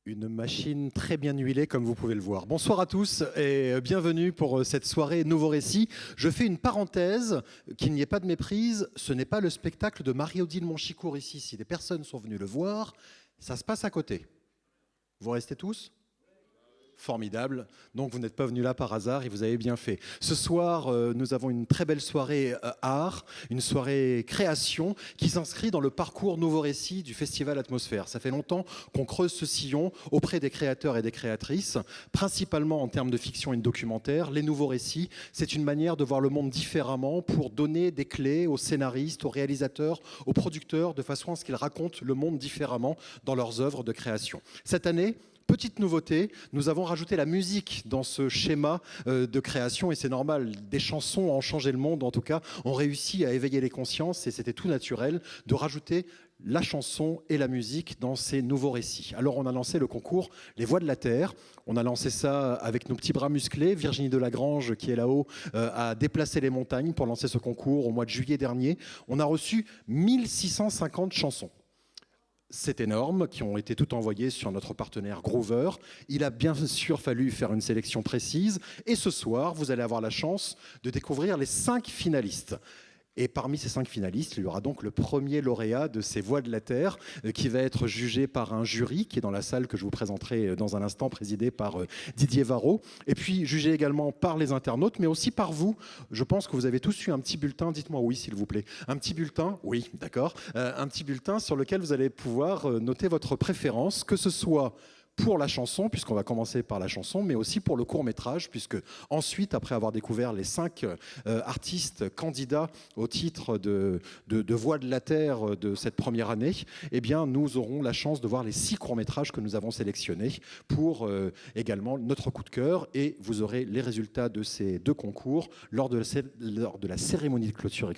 Une machine très bien huilée, comme vous pouvez le voir. Bonsoir à tous et bienvenue pour cette soirée Nouveau Récit. Je fais une parenthèse, qu'il n'y ait pas de méprise, ce n'est pas le spectacle de Marie-Odile Monchicourt ici. Si des personnes sont venues le voir, ça se passe à côté. Vous restez tous ? Formidable. Donc vous n'êtes pas venu là par hasard et vous avez bien fait. Ce soir, nous avons une très belle soirée art, une soirée création qui s'inscrit dans le parcours Nouveau Récit du Festival Atmosphère. Ça fait longtemps qu'on creuse ce sillon auprès des créateurs et des créatrices, principalement en termes de fiction et de documentaire. Les nouveaux récits, c'est une manière de voir le monde différemment pour donner des clés aux scénaristes, aux réalisateurs, aux producteurs, de façon à ce qu'ils racontent le monde différemment dans leurs œuvres de création. Cette année, petite nouveauté, nous avons rajouté la musique dans ce schéma de création et c'est normal, des chansons ont changé le monde en tout cas, ont réussi à éveiller les consciences et c'était tout naturel de rajouter la chanson et la musique dans ces nouveaux récits. Alors on a lancé le concours Les Voix de la Terre, on a lancé ça avec nos petits bras musclés, Virginie Delagrange qui est là-haut a déplacé les montagnes pour lancer ce concours au mois de juillet dernier. On a reçu 1650 chansons. C'est énorme, qui ont été toutes envoyées sur notre partenaire Groover. Il a bien sûr fallu faire une sélection précise. Et ce soir, vous allez avoir la chance de découvrir les 5 finalistes. Et parmi ces 5 finalistes, il y aura donc le premier lauréat de ces Voix de la Terre qui va être jugé par un jury qui est dans la salle que je vous présenterai dans un instant, présidé par Didier Varro. Et puis jugé également par les internautes, mais aussi par vous. Je pense que vous avez tous eu un petit bulletin. Dites-moi oui, s'il vous plaît. Un petit bulletin, oui, d'accord. Un petit bulletin sur lequel vous allez pouvoir noter votre préférence, que ce soit pour la chanson, puisqu'on va commencer par la chanson, mais aussi pour le court-métrage, puisque ensuite, après avoir découvert les 5 artistes candidats au titre de Voix de la Terre de cette première année, eh bien, nous aurons la chance de voir les 6 courts-métrages que nous avons sélectionnés pour également notre coup de cœur, et vous aurez les résultats de ces 2 concours lors de la cérémonie de clôture,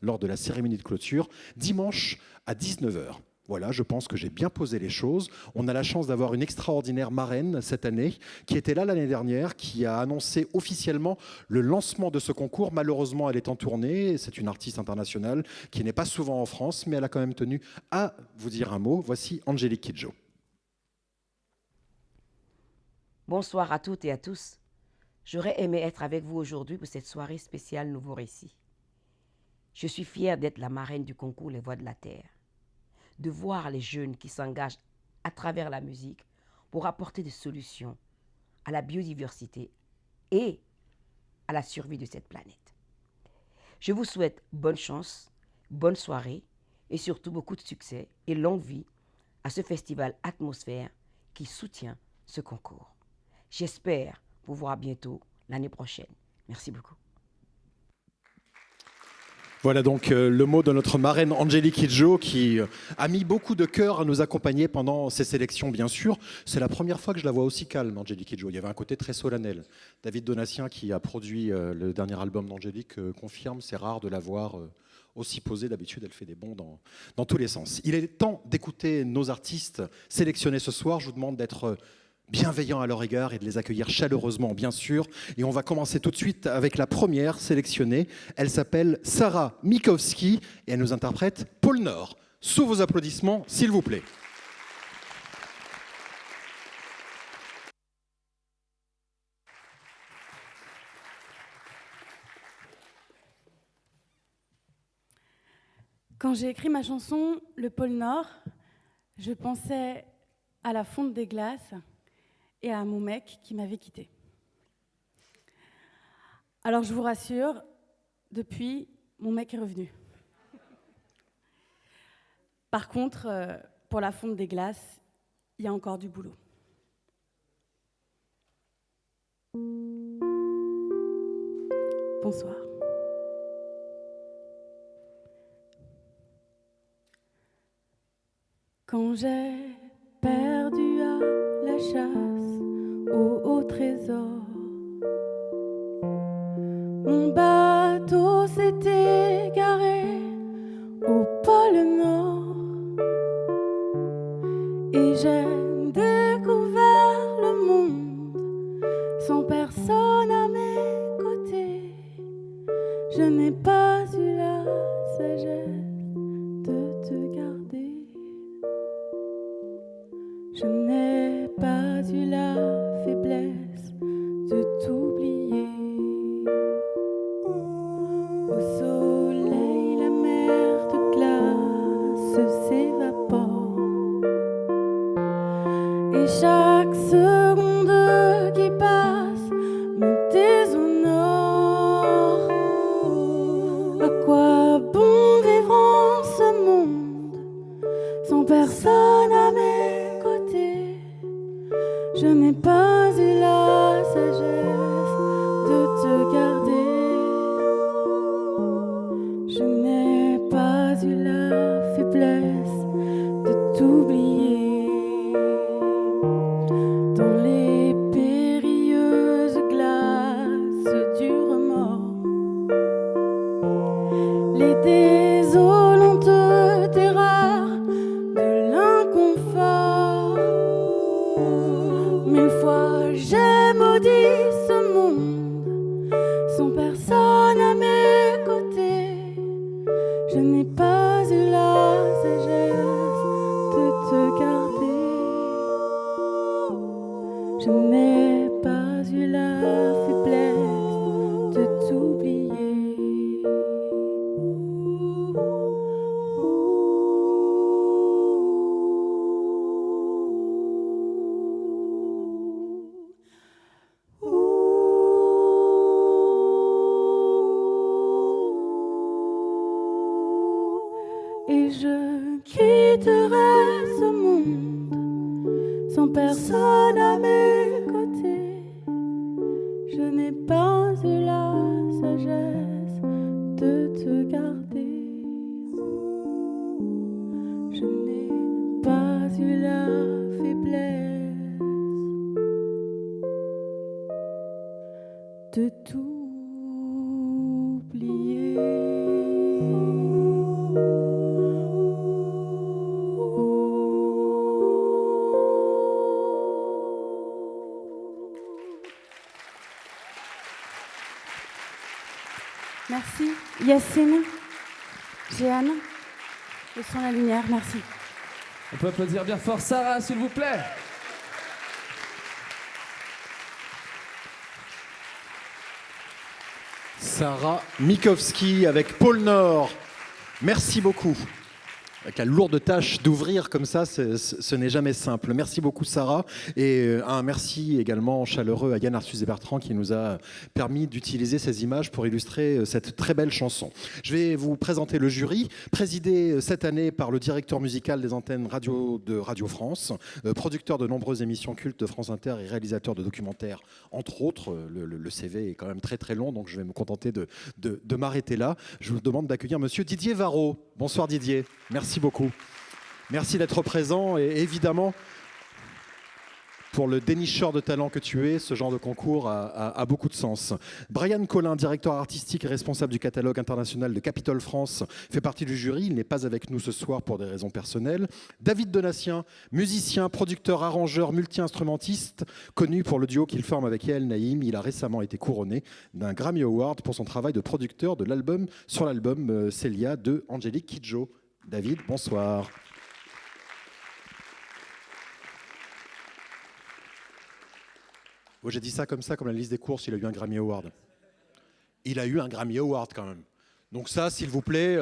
lors de la cérémonie de clôture, dimanche à 19h. Voilà, je pense que j'ai bien posé les choses. On a la chance d'avoir une extraordinaire marraine cette année, qui était là l'année dernière, qui a annoncé officiellement le lancement de ce concours. Malheureusement, elle est en tournée. C'est une artiste internationale qui n'est pas souvent en France, mais elle a quand même tenu à vous dire un mot. Voici Angélique Kidjo. Bonsoir à toutes et à tous. J'aurais aimé être avec vous aujourd'hui pour cette soirée spéciale Nouveau Récit. Je suis fière d'être la marraine du concours Les Voix de la Terre, de voir les jeunes qui s'engagent à travers la musique pour apporter des solutions à la biodiversité et à la survie de cette planète. Je vous souhaite bonne chance, bonne soirée et surtout beaucoup de succès et longue vie à ce festival Atmosphère qui soutient ce concours. J'espère vous voir bientôt l'année prochaine. Merci beaucoup. Voilà donc le mot de notre marraine Angélique Kidjo qui a mis beaucoup de cœur à nous accompagner pendant ces sélections, bien sûr. C'est la première fois que je la vois aussi calme, Angélique Kidjo. Il y avait un côté très solennel. David Donatien, qui a produit le dernier album d'Angélique, confirme, c'est rare de la voir aussi posée. D'habitude, elle fait des bonds dans tous les sens. Il est temps d'écouter nos artistes sélectionnés ce soir. Je vous demande d'être bienveillants à leur égard et de les accueillir chaleureusement, bien sûr. Et on va commencer tout de suite avec la première sélectionnée. Elle s'appelle Sarah Mikowski et elle nous interprète Pôle Nord. Sous vos applaudissements, s'il vous plaît. Quand j'ai écrit ma chanson « Le pôle Nord », je pensais à la fonte des glaces et à mon mec qui m'avait quittée. Alors je vous rassure, depuis, mon mec est revenu. Par contre, pour la fonte des glaces, il y a encore du boulot. Bonsoir. Quand j'ai perdu à la chasse au trésor, mon bateau s'est égaré au pôle Nord et j'ai découvert le monde sans personne à mes côtés. Je n'ai pas eu la sagesse de te garder. Je n'ai eu la faiblesse de t'oublier. Au soleil, la mer de glace s'évapore. Et chaque seconde qui passe me déshonore. À quoi bon vivre en ce monde sans personne à mes côtés? Je n'ai pas eu la sagesse de te garder. Je n'ai pas eu la faiblesse de t'oublier. Dans les périlleuses glaces du remords, les désolantes terreurs de l'inconfort. Mille fois j'ai maudit ce monde sans personne à mes côtés. Je n'ai pas eu la sagesse de te garder. Je n'ai pas eu la faiblesse de t'oublier. Et je quitterai ce monde sans personne à mes côtés. Je n'ai pas eu la sagesse de te garder. Je n'ai pas eu la faiblesse de Merci. Yacine, Jeanne, le son, la lumière, merci. On peut applaudir bien fort Sarah, s'il vous plaît. Sarah Mikowski avec Pôle Nord. Merci beaucoup. Avec la lourde tâche d'ouvrir comme ça, ce n'est jamais simple. Merci beaucoup Sarah, et un merci également chaleureux à Yann Arthus et Bertrand qui nous a permis d'utiliser ces images pour illustrer cette très belle chanson. Je vais vous présenter le jury, présidé cette année par le directeur musical des antennes radio de Radio France, producteur de nombreuses émissions cultes de France Inter et réalisateur de documentaires, entre autres. Le CV est quand même très très long, donc je vais me contenter de m'arrêter là. Je vous demande d'accueillir monsieur Didier Varro. Bonsoir Didier, merci beaucoup. Merci d'être présent, et évidemment, pour le dénicheur de talent que tu es, ce genre de concours a beaucoup de sens. Brian Collin, directeur artistique et responsable du catalogue international de Capitol France, fait partie du jury. Il n'est pas avec nous ce soir pour des raisons personnelles. David Donatien, musicien, producteur, arrangeur, multi-instrumentiste, connu pour le duo qu'il forme avec Yael Naïm. Il a récemment été couronné d'un Grammy Award pour son travail de producteur de l'album sur l'album Célia de Angélique Kidjo. David, bonsoir. Oh, j'ai dit ça comme la liste des courses, il a eu un Grammy Award. Il a eu un Grammy Award quand même. Donc ça, s'il vous plaît...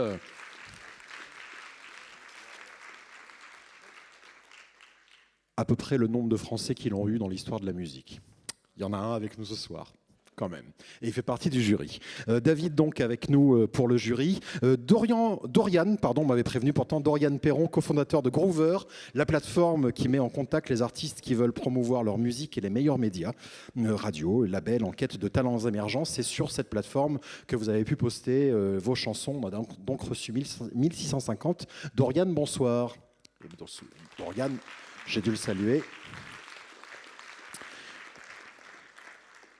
à peu près le nombre de Français qui l'ont eu dans l'histoire de la musique. Il y en a un avec nous ce soir, quand même. Et il fait partie du jury. David, donc, avec nous pour le jury. Dorian m'avait prévenu pourtant, Dorian Perron, cofondateur de Groover, la plateforme qui met en contact les artistes qui veulent promouvoir leur musique et les meilleurs médias, radio, label, en quête de talents émergents. C'est sur cette plateforme que vous avez pu poster vos chansons. On a donc reçu 1650. Dorian, bonsoir. Dorian, j'ai dû le saluer.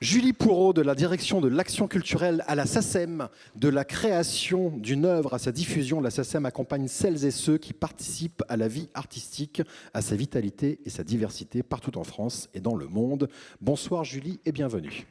Julie Pourreau, de la direction de l'action culturelle à la SACEM, de la création d'une œuvre à sa diffusion, la SACEM accompagne celles et ceux qui participent à la vie artistique, à sa vitalité et sa diversité partout en France et dans le monde. Bonsoir Julie et bienvenue.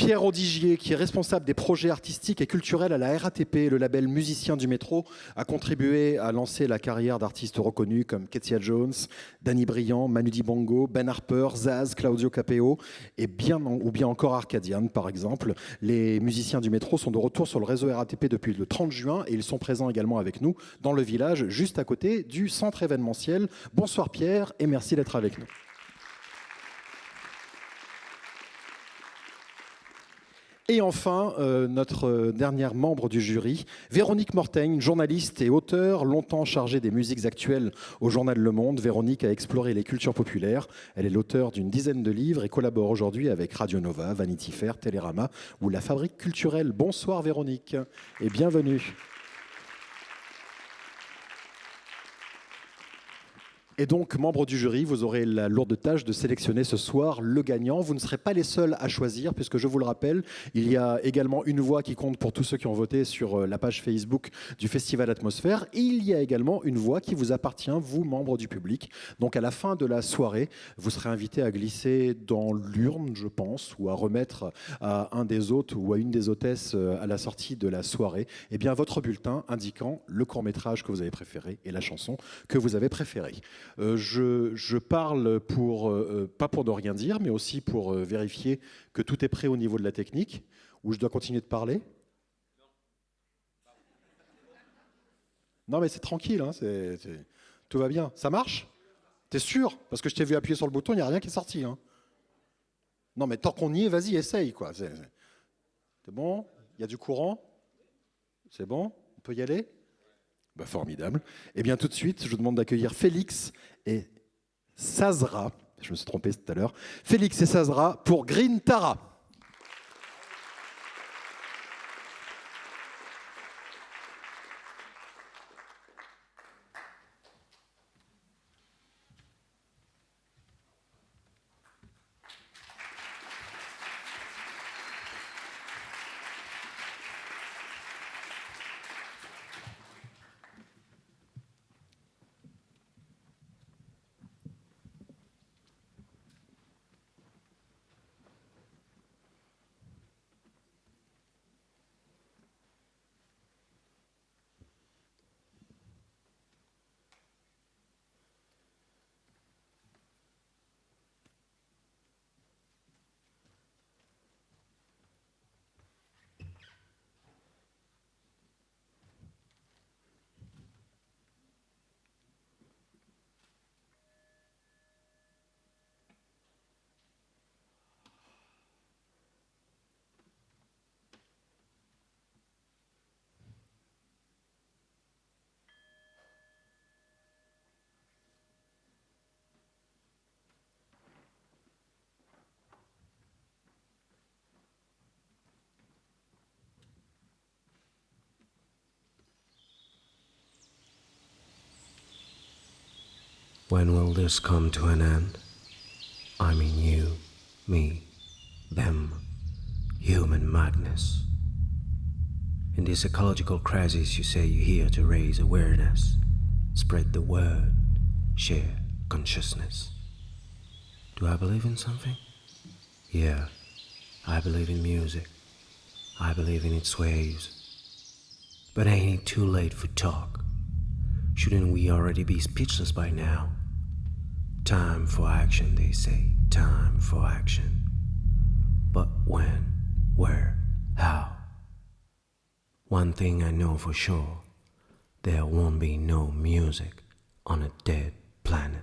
Pierre Audigier, qui est responsable des projets artistiques et culturels à la RATP, le label Musicien du Métro, a contribué à lancer la carrière d'artistes reconnus comme Ketia Jones, Danny Briand, Manu Dibango, Ben Harper, Zaz, Claudio Capeo ou bien encore Arcadian par exemple. Les Musiciens du Métro sont de retour sur le réseau RATP depuis le 30 juin et ils sont présents également avec nous dans le village juste à côté du centre événementiel. Bonsoir Pierre et merci d'être avec nous. Et enfin, notre dernière membre du jury, Véronique Mortaigne, journaliste et auteure, longtemps chargée des musiques actuelles au journal Le Monde. Véronique a exploré les cultures populaires. Elle est l'auteure d'une dizaine de livres et collabore aujourd'hui avec Radio Nova, Vanity Fair, Télérama ou La Fabrique culturelle. Bonsoir Véronique et bienvenue. Et donc, membre du jury, vous aurez la lourde tâche de sélectionner ce soir le gagnant. Vous ne serez pas les seuls à choisir, puisque je vous le rappelle, il y a également une voix qui compte pour tous ceux qui ont voté sur la page Facebook du Festival Atmosphère. Et il y a également une voix qui vous appartient, vous, membres du public. Donc, à la fin de la soirée, vous serez invité à glisser dans l'urne, je pense, ou à remettre à un des hôtes ou à une des hôtesses à la sortie de la soirée, eh bien, votre bulletin indiquant le court-métrage que vous avez préféré et la chanson que vous avez préférée. Je parle pas pour ne rien dire, mais aussi pour vérifier que tout est prêt au niveau de la technique. Ou je dois continuer de parler ? Non, mais c'est tranquille, hein, tout va bien. Ça marche ? T'es sûr ? Parce que je t'ai vu appuyer sur le bouton, il n'y a rien qui est sorti. Hein. Non, mais tant qu'on y est, vas-y, essaye. Quoi. C'est bon ? Il y a du courant ? C'est bon ? On peut y aller ? Bah, formidable. Eh bien, tout de suite, je vous demande d'accueillir Félix et Sazra. Je me suis trompé tout à l'heure. Félix et Sazra pour Green Tara. When will this come to an end? I mean you, me, them, human madness. In this ecological crisis you say you're here to raise awareness, spread the word, share consciousness. Do I believe in something? Yeah, I believe in music. I believe in its waves. But ain't it too late for talk? Shouldn't we already be speechless by now? Time for action, they say. Time for action. But when? Where? How? One thing I know for sure. There won't be no music on a dead planet.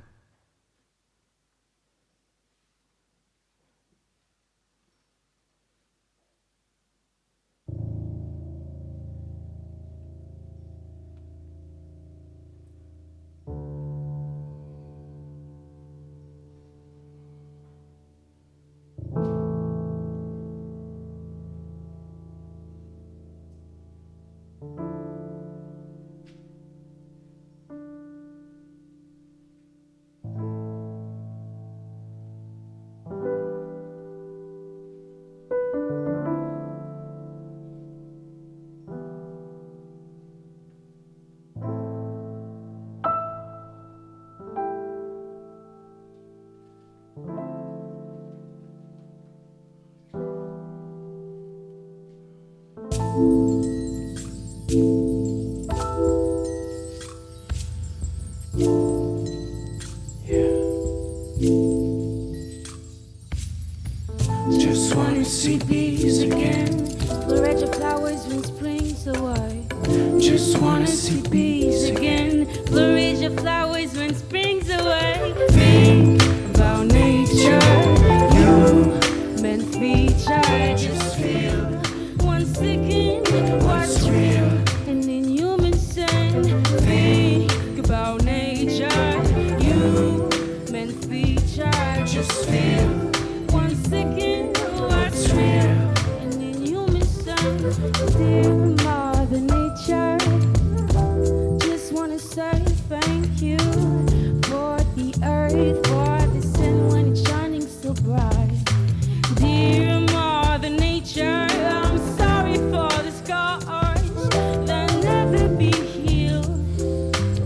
flowers when spring's away. Just wanna see bees again. Flourish of flowers when spring's away. Think about nature, human feature. Just feel one second what's real and inhuman sin. Think about nature, human feature. Just feel one second what's real and inhuman sin. Dear Mother Nature, just wanna say thank you for the earth, for the sun when it's shining so bright. Dear Mother Nature, I'm sorry for the scars that never be healed.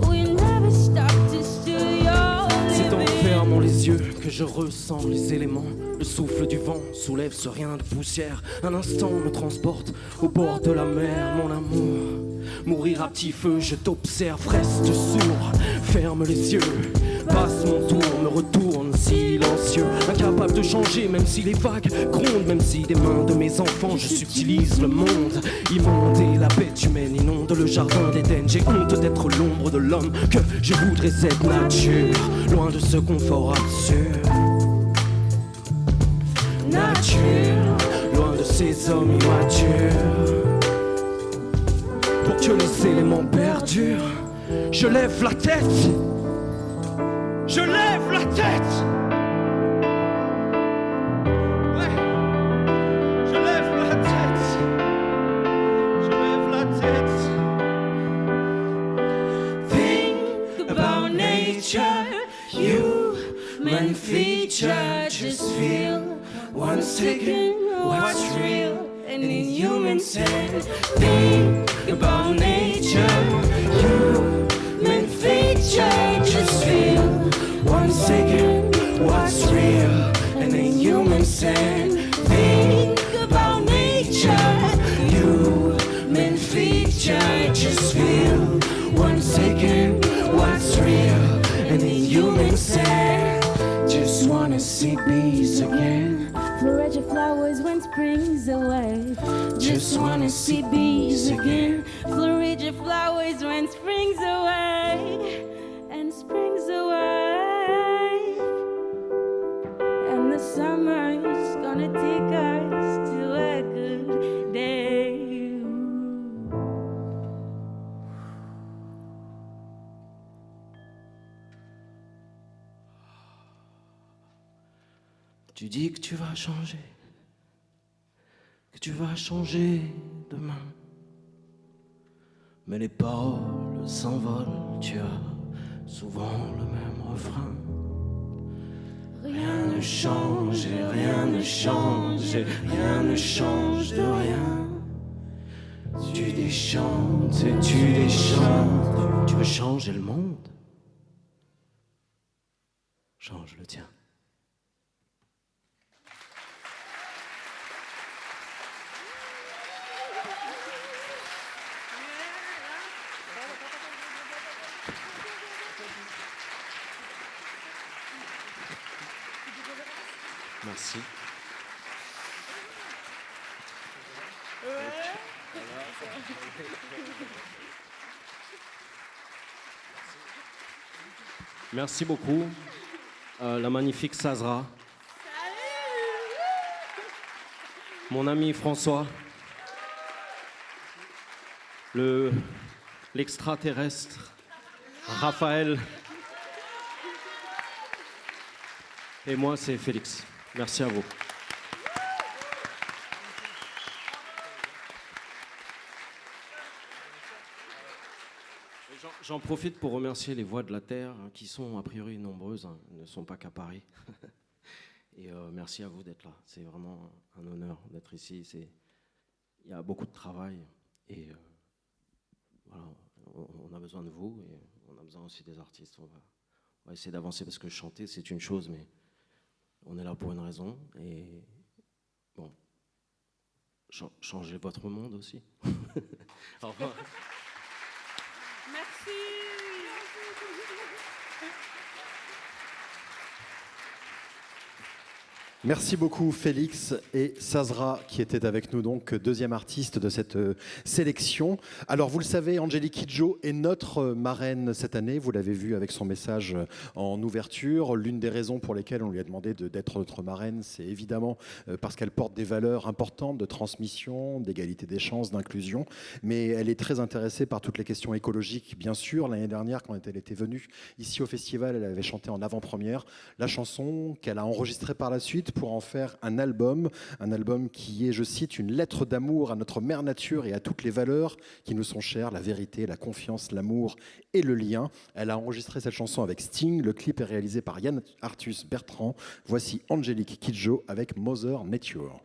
We never stop to steal your C'est en living. fermant les yeux que je ressens les éléments. Le souffle du vent soulève ce rien de poussière. Un instant me transporte au bord de la mer, mon amour. Mourir à petit feu, je t'observe, reste sourd. Ferme les yeux, passe mon tour, me retourne silencieux. Incapable de changer, même si les vagues grondent. Même si des mains de mes enfants, je subtilise le monde. Immonde et la bête humaine inonde le jardin d'Éden. J'ai honte d'être l'ombre de l'homme que je voudrais cette nature. Loin de ce confort absurde. Nature, loin de ces hommes immatures. Pour que les éléments perdurent, je lève la tête. Je lève la tête. Ouais. Je lève la tête. Je lève la tête. Think about nature, human feature. Just feel one second what's real and inhuman sin. Think about nature, human feature. Just feel one second what's real and inhuman sin. Think about nature, human feature. Just feel one second what's real and inhuman sin. Just wanna see bees again. Flourish of flowers when spring's away. Just wanna see bees again. Flourish of flowers when spring's away. And spring's away. And the summer is gonna take us to a good day. Tu dis que tu vas changer, que tu vas changer demain. Mais les paroles s'envolent, tu as souvent le même refrain. Rien ne change, et rien ne change, et rien ne change de rien. Tu déchantes et tu déchantes. Tu veux changer le monde? Change le tien. Merci. Merci beaucoup. La magnifique Sazra. Mon ami François. L'extraterrestre. Raphaël. Et moi, c'est Félix. Merci à vous. J'en profite pour remercier les Voix de la Terre, qui sont a priori nombreuses, ne sont pas qu'à Paris. Et merci à vous d'être là. C'est vraiment un honneur d'être ici. Il y a beaucoup de travail et voilà, on a besoin de vous et on a besoin aussi des artistes. On va essayer d'avancer parce que chanter, c'est une chose, mais on est là pour une raison. Et bon, changez votre monde aussi. Au revoir. Merci. Merci beaucoup Félix et Sazra qui étaient avec nous, donc deuxième artiste de cette sélection. Alors vous le savez, Angélique Kidjo est notre marraine cette année, vous l'avez vu avec son message en ouverture. L'une des raisons pour lesquelles on lui a demandé d'être notre marraine, c'est évidemment parce qu'elle porte des valeurs importantes de transmission, d'égalité des chances, d'inclusion, mais elle est très intéressée par toutes les questions écologiques, bien sûr. L'année dernière, quand elle était venue ici au festival, elle avait chanté en avant-première la chanson qu'elle a enregistrée par la suite pour en faire un album qui est, je cite, une lettre d'amour à notre mère nature et à toutes les valeurs qui nous sont chères, la vérité, la confiance, l'amour et le lien. Elle a enregistré cette chanson avec Sting, le clip est réalisé par Yann Arthus Bertrand. Voici Angélique Kidjo avec Mother Nature.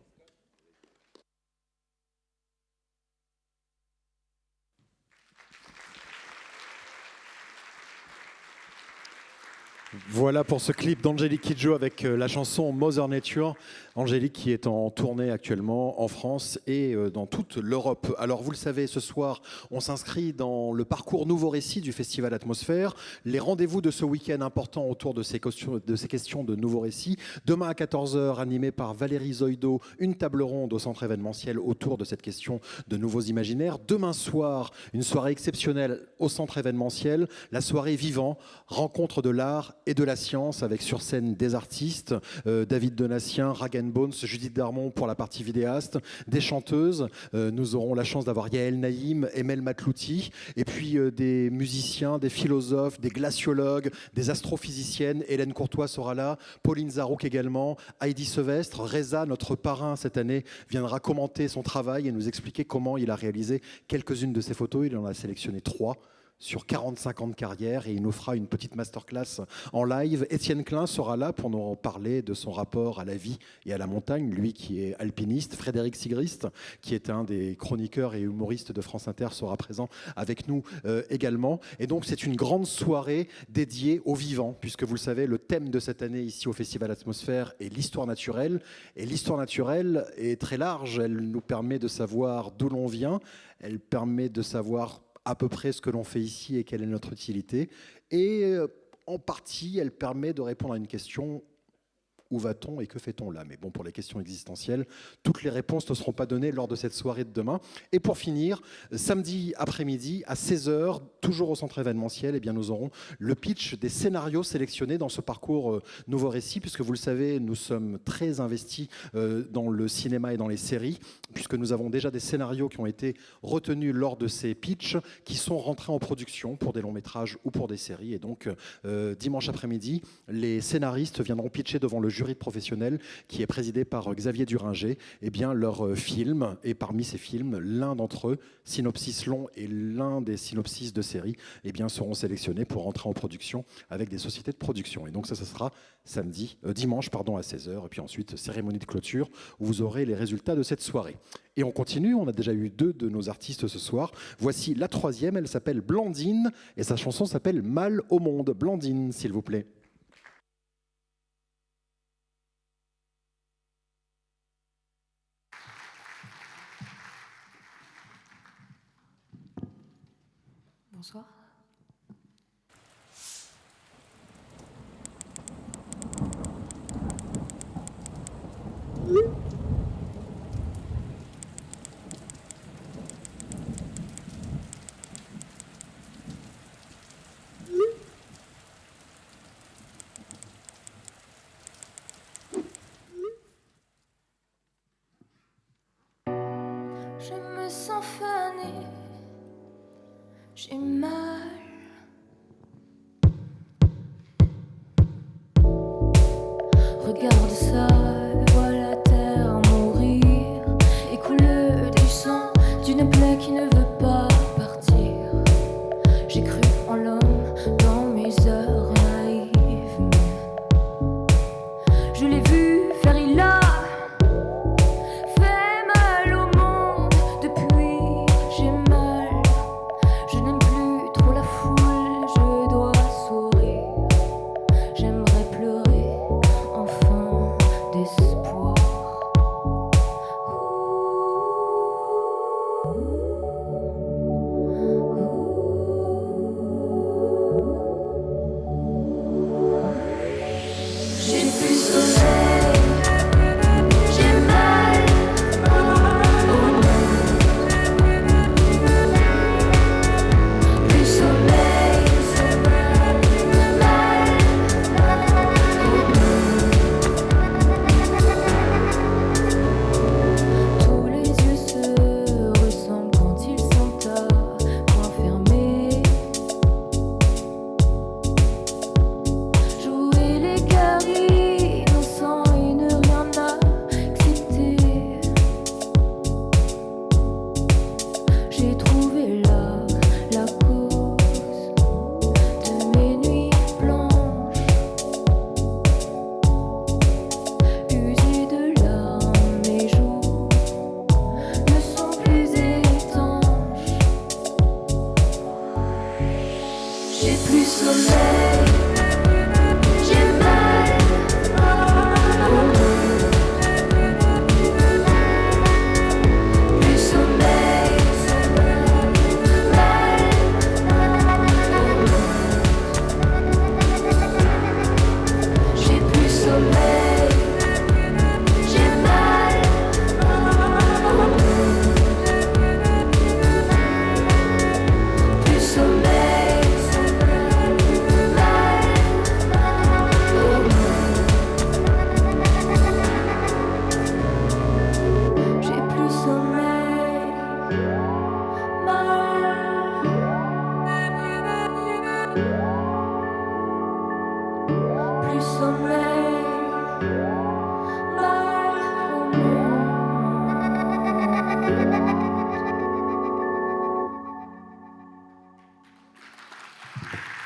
Voilà pour ce clip d'Angélique Kidjo avec la chanson Mother Nature. Angélique qui est en tournée actuellement en France et dans toute l'Europe. Alors vous le savez, ce soir, on s'inscrit dans le parcours Nouveau Récit du Festival Atmosphère. Les rendez-vous de ce week-end importants autour de ces questions de Nouveau Récit. Demain à 14h, animé par Valérie Zoido, une table ronde au centre événementiel autour de cette question de nouveaux imaginaires. Demain soir, une soirée exceptionnelle au centre événementiel, la soirée Vivant, rencontre de l'art et de la science avec sur scène des artistes, David Donatien, Rag Bones, Judith Darmon pour la partie vidéaste, des chanteuses. Nous aurons la chance d'avoir Yael Naïm, Emel Matlouti, et puis des musiciens, des philosophes, des glaciologues, des astrophysiciennes. Hélène Courtois sera là, Pauline Zarouk également, Heidi Sevestre. Reza, notre parrain cette année, viendra commenter son travail et nous expliquer comment il a réalisé quelques-unes de ses photos. Il en a sélectionné 3 sur 45 ans de carrière et il nous fera une petite masterclass en live. Étienne Klein sera là pour nous parler de son rapport à la vie et à la montagne, lui qui est alpiniste. Frédéric Sigrist, qui est un des chroniqueurs et humoristes de France Inter, sera présent avec nous également. Et donc c'est une grande soirée dédiée au vivant, puisque vous le savez, le thème de cette année ici au Festival Atmosphère est l'histoire naturelle. Et l'histoire naturelle est très large, elle nous permet de savoir d'où l'on vient, elle permet de savoir à peu près ce que l'on fait ici et quelle est notre utilité. Et en partie, elle permet de répondre à une question: où va-t-on et que fait-on là? Mais bon, pour les questions existentielles, toutes les réponses ne seront pas données lors de cette soirée de demain. Et pour finir, samedi après-midi à 16h, toujours au centre événementiel, eh bien, nous aurons le pitch des scénarios sélectionnés dans ce parcours Nouveau Récit, puisque vous le savez, nous sommes très investis dans le cinéma et dans les séries, puisque nous avons déjà des scénarios qui ont été retenus lors de ces pitchs, qui sont rentrés en production pour des longs métrages ou pour des séries. Et donc, dimanche après-midi, les scénaristes viendront pitcher devant le jury de professionnels qui est présidé par Xavier Duringer, eh bien, leur film. Et parmi ces films, l'un d'entre eux, synopsis long et l'un des synopsis de série, eh bien, seront sélectionnés pour rentrer en production avec des sociétés de production. Et donc ça sera dimanche à 16h. Et puis ensuite, cérémonie de clôture où vous aurez les résultats de cette soirée. Et on continue, on a déjà eu 2 de nos artistes ce soir. Voici la 3e, elle s'appelle Blandine et sa chanson s'appelle Mal au monde. Blandine, s'il vous plaît. Bonsoir. Je me sens fanée. J'ai mal. Regarde ça, vois la terre mourir, écouler du sang d'une plaie qui ne veut pas partir. J'ai cru en l'homme dans mes heures naïves, mais je l'ai vu faire, il a fait mal au monde. Depuis j'ai mal. Je n'aime plus trop la foule, je dois sourire. J'aimerais pleurer, enfin d'espoir. trouver la cause de mes nuits blanches, usées de larmes, mes jours ne sont plus étanches. J'ai plus sommeil, j'ai mal au monde. Plus sommeil, mal au monde. J'ai plus sommeil, j'ai mal au monde. Plus sommeil, mal au monde. J'ai plus sommeil, plus sommeil, mal au monde.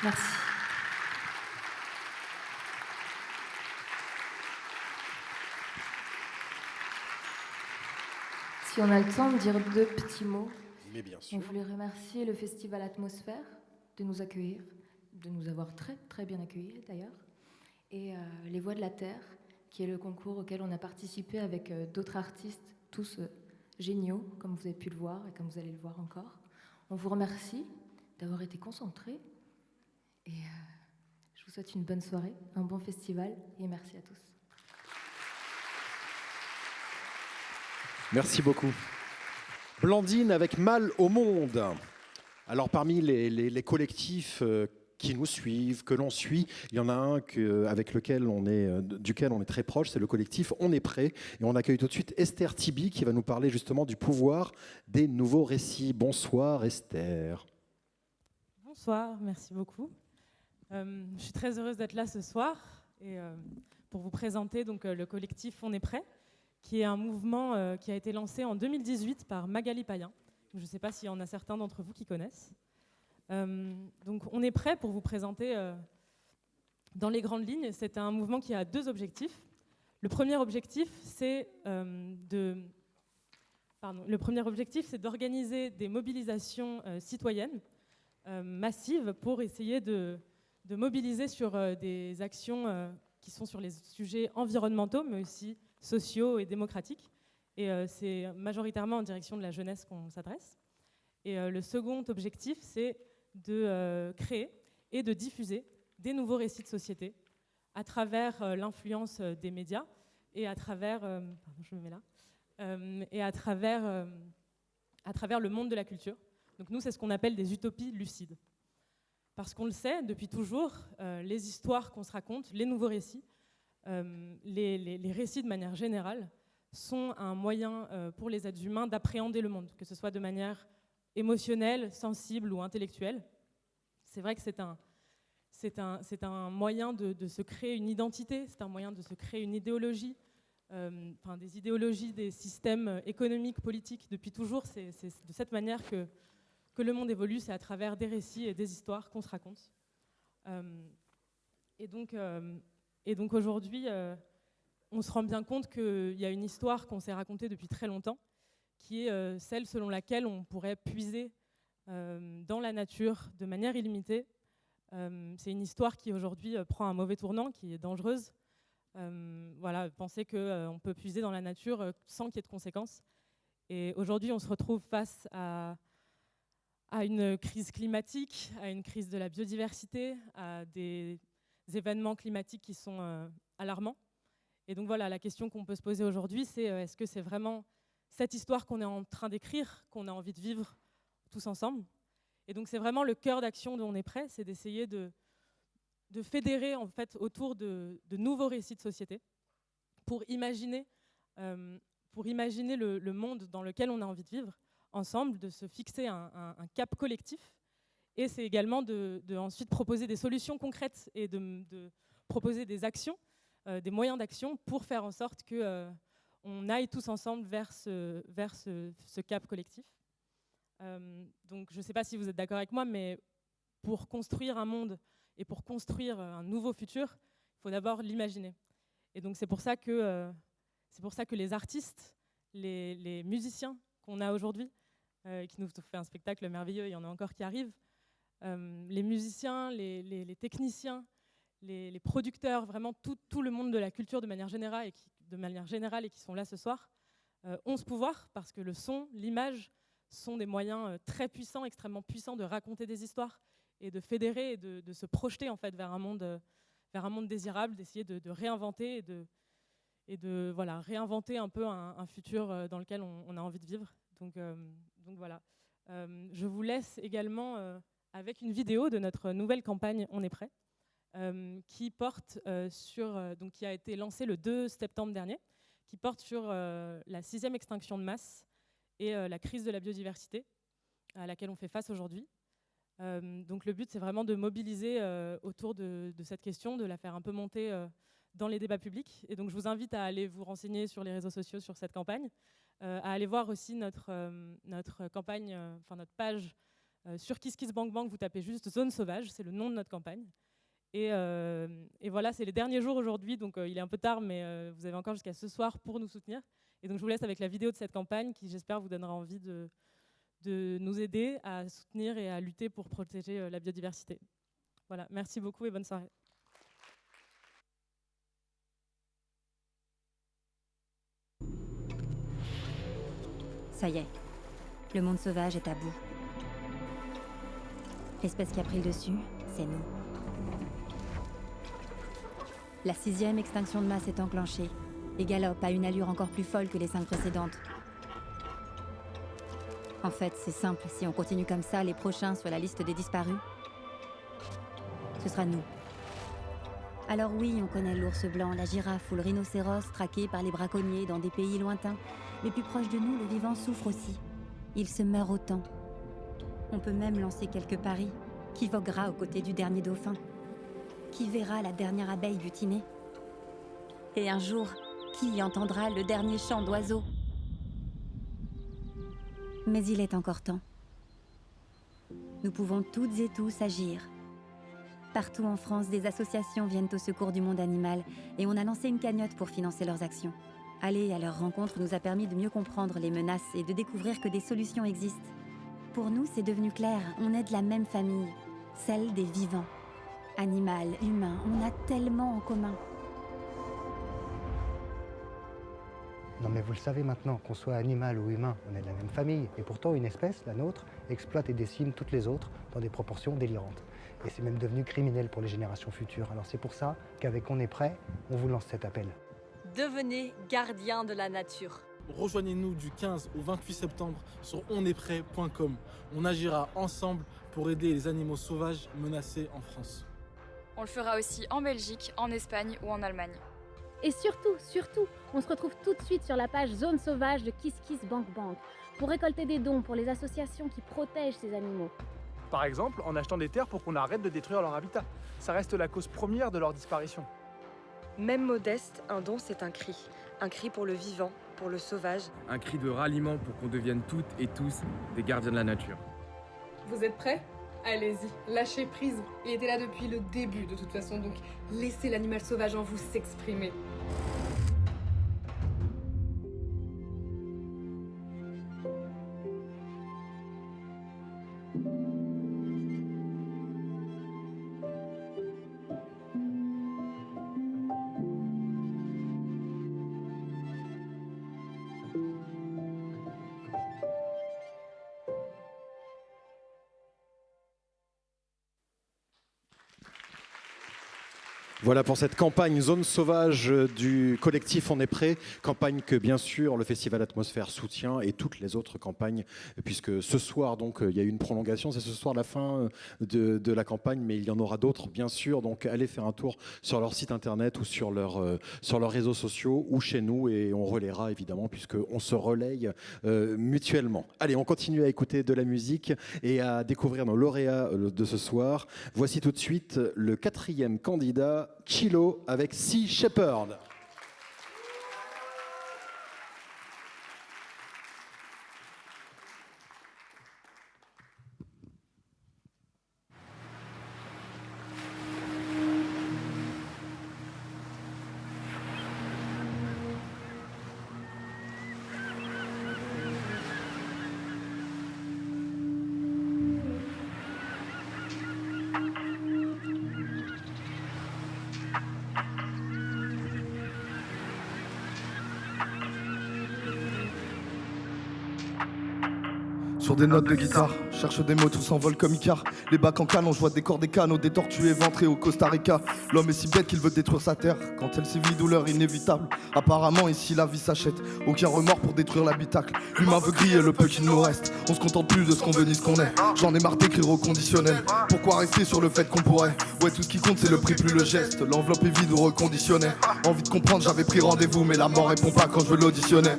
Merci. Si on a le temps de dire deux petits mots, Mais bien on sûr. voulait remercier le Festival Atmosphère de nous accueillir, de nous avoir très très bien accueillis d'ailleurs, et Les Voix de la Terre, qui est le concours auquel on a participé avec d'autres artistes, tous géniaux, comme vous avez pu le voir et comme vous allez le voir encore. On vous remercie d'avoir été concentrés, et je vous souhaite une bonne soirée, un bon festival, et merci à tous. Merci beaucoup. Blandine avec Mal au monde. Alors parmi les collectifs qui nous suivent, que l'on suit, il y en a un avec duquel on est très proche, c'est le collectif On est prêt. Et on accueille tout de suite Esther Tibi qui va nous parler justement du pouvoir des nouveaux récits. Bonsoir Esther. Bonsoir, merci beaucoup. Je suis très heureuse d'être là ce soir et pour vous présenter donc, le collectif On est prêt, qui est un mouvement qui a été lancé en 2018 par Magali Payen. Je ne sais pas s'il y en a certains d'entre vous qui connaissent. Donc On est prêt pour vous présenter dans les grandes lignes. C'est un mouvement qui a deux objectifs. Le premier objectif, c'est d'organiser des mobilisations citoyennes massives pour essayer de mobiliser sur des actions qui sont sur les sujets environnementaux, mais aussi sociaux et démocratiques. Et c'est majoritairement en direction de la jeunesse qu'on s'adresse. Et le second objectif, c'est de créer et de diffuser des nouveaux récits de société à travers l'influence des médias et à travers, et à travers le monde de la culture. Donc nous, c'est ce qu'on appelle des utopies lucides. Parce qu'on le sait, depuis toujours, les histoires qu'on se raconte, les nouveaux récits, les récits de manière générale, sont un moyen pour les êtres humains d'appréhender le monde, que ce soit de manière émotionnelle, sensible ou intellectuelle. C'est vrai que c'est un moyen de se créer une identité, c'est un moyen de se créer une idéologie, des idéologies, des systèmes économiques, politiques. Depuis toujours, c'est de cette manière que le monde évolue, c'est à travers des récits et des histoires qu'on se raconte. Et donc aujourd'hui, on se rend bien compte qu'il y a une histoire qu'on s'est racontée depuis très longtemps, qui est celle selon laquelle on pourrait puiser dans la nature de manière illimitée. C'est une histoire qui aujourd'hui prend un mauvais tournant, qui est dangereuse. Penser qu'on peut puiser dans la nature sans qu'il y ait de conséquences. Et aujourd'hui, on se retrouve face à une crise climatique, à une crise de la biodiversité, à des événements climatiques qui sont alarmants. Et donc voilà, la question qu'on peut se poser aujourd'hui, c'est est-ce que c'est vraiment cette histoire qu'on est en train d'écrire, qu'on a envie de vivre tous ensemble? Et donc c'est vraiment le cœur d'action dont on est prêt, c'est d'essayer de fédérer en fait autour de nouveaux récits de société pour imaginer le monde dans lequel on a envie de vivre ensemble, de se fixer un cap collectif. Et c'est également de ensuite proposer des solutions concrètes et de proposer des actions, des moyens d'action pour faire en sorte qu'on aille tous ensemble vers ce cap collectif. Donc je ne sais pas si vous êtes d'accord avec moi, mais pour construire un monde et pour construire un nouveau futur, il faut d'abord l'imaginer. Et donc c'est pour ça que les artistes, les musiciens qu'on a aujourd'hui, qui nous fait un spectacle merveilleux, il y en a encore qui arrivent, les musiciens, les techniciens, les producteurs, vraiment tout le monde de la culture de manière générale et qui sont là ce soir, ont ce pouvoir parce que le son, l'image sont des moyens très puissants, extrêmement puissants de raconter des histoires et de fédérer et de se projeter en fait vers un monde désirable, d'essayer de réinventer et de voilà, réinventer un peu un futur dans lequel on a envie de vivre. Donc voilà. Je vous laisse également avec une vidéo de notre nouvelle campagne On est prêt, qui porte donc qui a été lancée le 2 septembre dernier, qui porte sur la 6e extinction de masse et la crise de la biodiversité à laquelle on fait face aujourd'hui. Donc le but, c'est vraiment de mobiliser autour de cette question, de la faire un peu monter dans les débats publics. Et donc je vous invite à aller vous renseigner sur les réseaux sociaux sur cette campagne, à aller voir aussi notre campagne, notre page sur KissKissBankBank. Vous tapez juste Zone Sauvage, c'est le nom de notre campagne. Et voilà, c'est les derniers jours aujourd'hui, donc il est un peu tard, mais vous avez encore jusqu'à ce soir pour nous soutenir. Et donc je vous laisse avec la vidéo de cette campagne qui, j'espère, vous donnera envie de nous aider à soutenir et à lutter pour protéger la biodiversité. Voilà, merci beaucoup et bonne soirée. Ça y est, le monde sauvage est à bout. L'espèce qui a pris le dessus, c'est nous. La 6e extinction de masse est enclenchée et galope à une allure encore plus folle que les 5 précédentes. En fait, c'est simple, si on continue comme ça, les prochains sur la liste des disparus, ce sera nous. Alors oui, on connaît l'ours blanc, la girafe ou le rhinocéros traqués par les braconniers dans des pays lointains, mais plus proche de nous, le vivant souffre aussi. Il se meurt autant. On peut même lancer quelques paris. Qui voguera aux côtés du dernier dauphin? Qui verra la dernière abeille butinée? Et un jour, qui entendra le dernier chant d'oiseaux? Mais il est encore temps. Nous pouvons toutes et tous agir. Partout en France, des associations viennent au secours du monde animal et on a lancé une cagnotte pour financer leurs actions. Aller à leur rencontre nous a permis de mieux comprendre les menaces et de découvrir que des solutions existent. Pour nous, c'est devenu clair, on est de la même famille, celle des vivants. Animal, humain, on a tellement en commun. Non mais vous le savez maintenant, qu'on soit animal ou humain, on est de la même famille. Et pourtant, une espèce, la nôtre, exploite et décime toutes les autres dans des proportions délirantes. Et c'est même devenu criminel pour les générations futures. Alors c'est pour ça qu'avec On est prêt, on vous lance cet appel. Devenez gardien de la nature. Rejoignez-nous du 15 au 28 septembre sur onestprêt.com. On agira ensemble pour aider les animaux sauvages menacés en France. On le fera aussi en Belgique, en Espagne ou en Allemagne. Et surtout, on se retrouve tout de suite sur la page Zone Sauvage de KissKissBankBank pour récolter des dons pour les associations qui protègent ces animaux. Par exemple, en achetant des terres pour qu'on arrête de détruire leur habitat. Ça reste la cause première de leur disparition. Même modeste, un don c'est un cri pour le vivant, pour le sauvage. Un cri de ralliement pour qu'on devienne toutes et tous des gardiens de la nature. Vous êtes prêts ? Allez-y, lâchez prise. Il était là depuis le début de toute façon, donc laissez l'animal sauvage en vous s'exprimer. Voilà pour cette campagne Zone Sauvage du collectif On est prêt, campagne que bien sûr le Festival Atmosphère soutient et toutes les autres campagnes, puisque ce soir donc il y a eu une prolongation, c'est ce soir la fin de la campagne, mais il y en aura d'autres bien sûr, donc allez faire un tour sur leur site internet ou sur leurs réseaux sociaux ou chez nous et on relaiera évidemment puisqu'on se relaye mutuellement. Allez, on continue à écouter de la musique et à découvrir nos lauréats de ce soir. Voici tout de suite le 4e candidat, Chilo avec Sea Shepherd. pour des notes de guitare. Cherche des mots, tout s'envole comme Icar. Les bacs en canon, je vois des corps, des canaux, des tortues éventrées au Costa Rica. L'homme est si bête qu'il veut détruire sa terre. Quand elle sévit, douleur inévitable. Apparemment, ici, la vie s'achète. Aucun remords pour détruire l'habitacle. L'humain veut griller le peu qu'il nous reste. On se contente plus de ce qu'on veut ni ce qu'on est. J'en ai marre d'écrire au conditionnel. Pourquoi rester sur le fait qu'on pourrait? Ouais, tout ce qui compte, c'est le prix, plus le geste. L'enveloppe est vide ou reconditionnée. Envie de comprendre, j'avais pris rendez-vous, mais la mort répond pas quand je veux l'auditionner.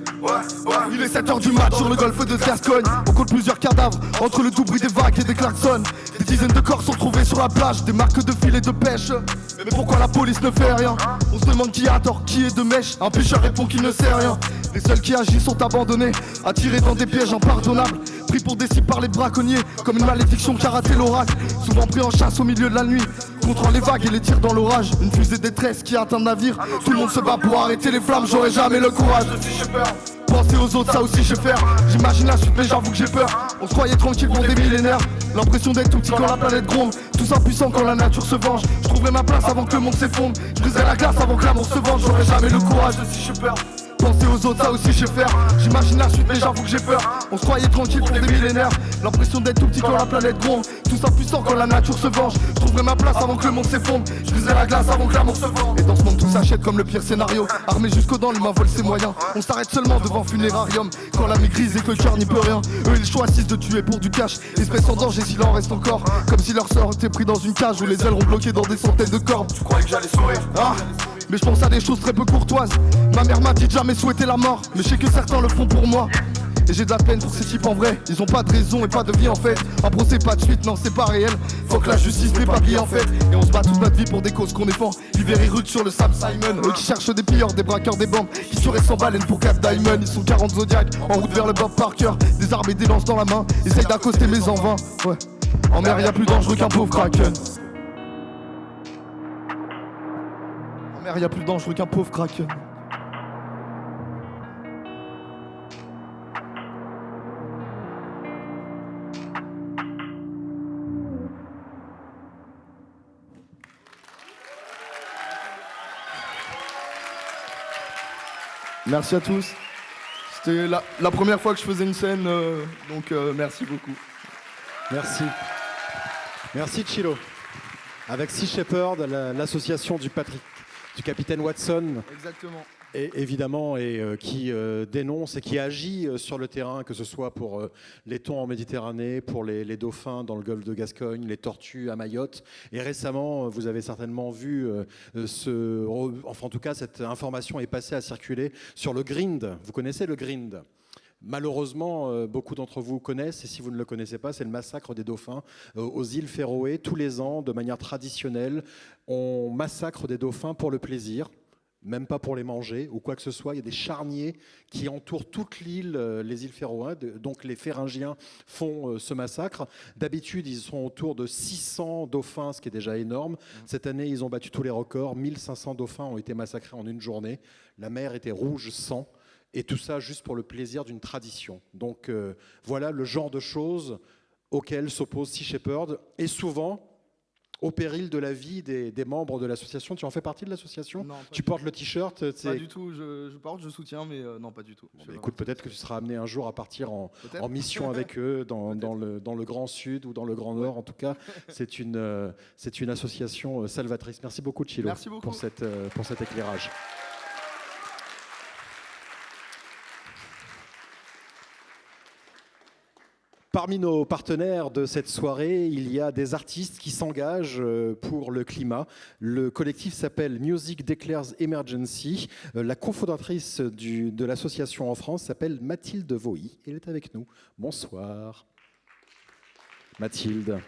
Il est 7h du mat sur le golfe de Gascogne. On compte plusieurs cadavres entre le doux bruit des vagues et des klaxons. Des dizaines de corps sont trouvés sur la plage, des marques de filets de pêche. Mais pourquoi la police ne fait rien? On se demande qui a tort, qui est de mèche. Un pêcheur répond qu'il ne sait rien. Les seuls qui agissent sont abandonnés, attirés dans des pièges impardonnables. Pris pour des cibles par les braconniers, comme une malédiction qui a raté l'oracle. Souvent pris en chasse au milieu de la nuit, contre les vagues et les tirs dans l'orage. Une fusée détresse qui atteint le navire. Tout le monde se bat pour arrêter les flammes, j'aurais jamais le courage. Penser aux autres, ça aussi je sais faire. J'imagine la suite mais j'avoue que j'ai peur. On se croyait tranquille pour des millénaires. L'impression d'être tout petit quand la planète gronde. Tous impuissants quand la nature se venge. Je trouverai ma place avant que le monde s'effondre. Je briserai la glace avant que l'amour se venge. J'aurais jamais le courage de si je perds. Penser aux autres, ça aussi je sais faire. J'imagine la suite mais j'avoue que j'ai peur. On se croyait tranquille pour des millénaires. L'impression d'être tout petit quand la planète gronde. Tous impuissants quand la nature se venge. Je trouverai ma place avant que le monde s'effondre. Je briserai la glace avant que l'amour se venge. Et dans ce monde tout s'achète comme le pire scénario. Armé jusqu'aux dents, l'humain vole ses moyens. On s'arrête seulement devant funérarium quand l'âme est grise et que le cœur n'y peut rien. Eux ils choisissent de tuer pour du cash. Espèce en danger s'il en reste encore. Comme si leur sort était pris dans une cage où les ailerons bloqués dans des centaines de cordes. Tu croyais que j'allais sourire? Mais je pense à des choses très peu courtoises. Ma mère m'a dit de jamais souhaiter la mort, mais je sais que certains le font pour moi. Et j'ai de la peine pour ces types en vrai. Ils ont pas de raison et pas de vie en fait. Un procès pas de suite, non c'est pas réel. Faut que la justice n'est pas pliée en fait. Et on se bat toute notre vie pour des causes qu'on défend. L'hiver est rude sur le Sam Simon. Eux qui cherchent des pilleurs, des braqueurs, des bandes. Qui seraient sans baleine pour 4 diamonds. Ils sont 40 Zodiac en route vers le Bob Parker. Des armes et des lances dans la main. Essayent d'accoster mes envins. Ouais. En mer y'a plus dangereux qu'un pauvre kraken. En mer y'a plus dangereux qu'un pauvre kraken. Merci à tous. C'était la première fois que je faisais une scène, donc merci beaucoup. Merci. Merci Chilo. Avec Sea Shepherd, l'association du capitaine Watson. Exactement. Et évidemment, qui dénonce et qui agit sur le terrain, que ce soit pour les thons en Méditerranée, pour les dauphins dans le golfe de Gascogne, les tortues à Mayotte. Et récemment, vous avez certainement vu, enfin en tout cas, cette information est passée à circuler sur le Grind. Vous connaissez le Grind ? Malheureusement, beaucoup d'entre vous connaissent, et si vous ne le connaissez pas, c'est le massacre des dauphins aux îles Féroé. Tous les ans, de manière traditionnelle, on massacre des dauphins pour le plaisir. Même pas pour les manger ou quoi que ce soit. Il y a des charniers qui entourent toute l'île, les îles Féroé. Donc les Féringiens font ce massacre. D'habitude, ils sont autour de 600 dauphins, ce qui est déjà énorme. Cette année, ils ont battu tous les records. 1500 dauphins ont été massacrés en une journée. La mer était rouge sang. Et tout ça juste pour le plaisir d'une tradition. Donc voilà le genre de choses auxquelles s'oppose Sea Shepherd. Et souvent, au péril de la vie des membres de l'association. Tu en fais partie de l'association? Non. Tu portes le t-shirt? Pas du tout, je porte, je soutiens, mais non, pas du tout. Bon, écoute, peut-être que tu seras amené un jour à partir en mission avec eux dans le Grand Sud ou dans le Grand Nord. En tout cas, c'est une association salvatrice. Merci beaucoup, Chilo, pour cet éclairage. Parmi nos partenaires de cette soirée, il y a des artistes qui s'engagent pour le climat. Le collectif s'appelle Music Declares Emergency. La cofondatrice de l'association en France s'appelle Mathilde Vohy. Elle est avec nous. Bonsoir. Mathilde.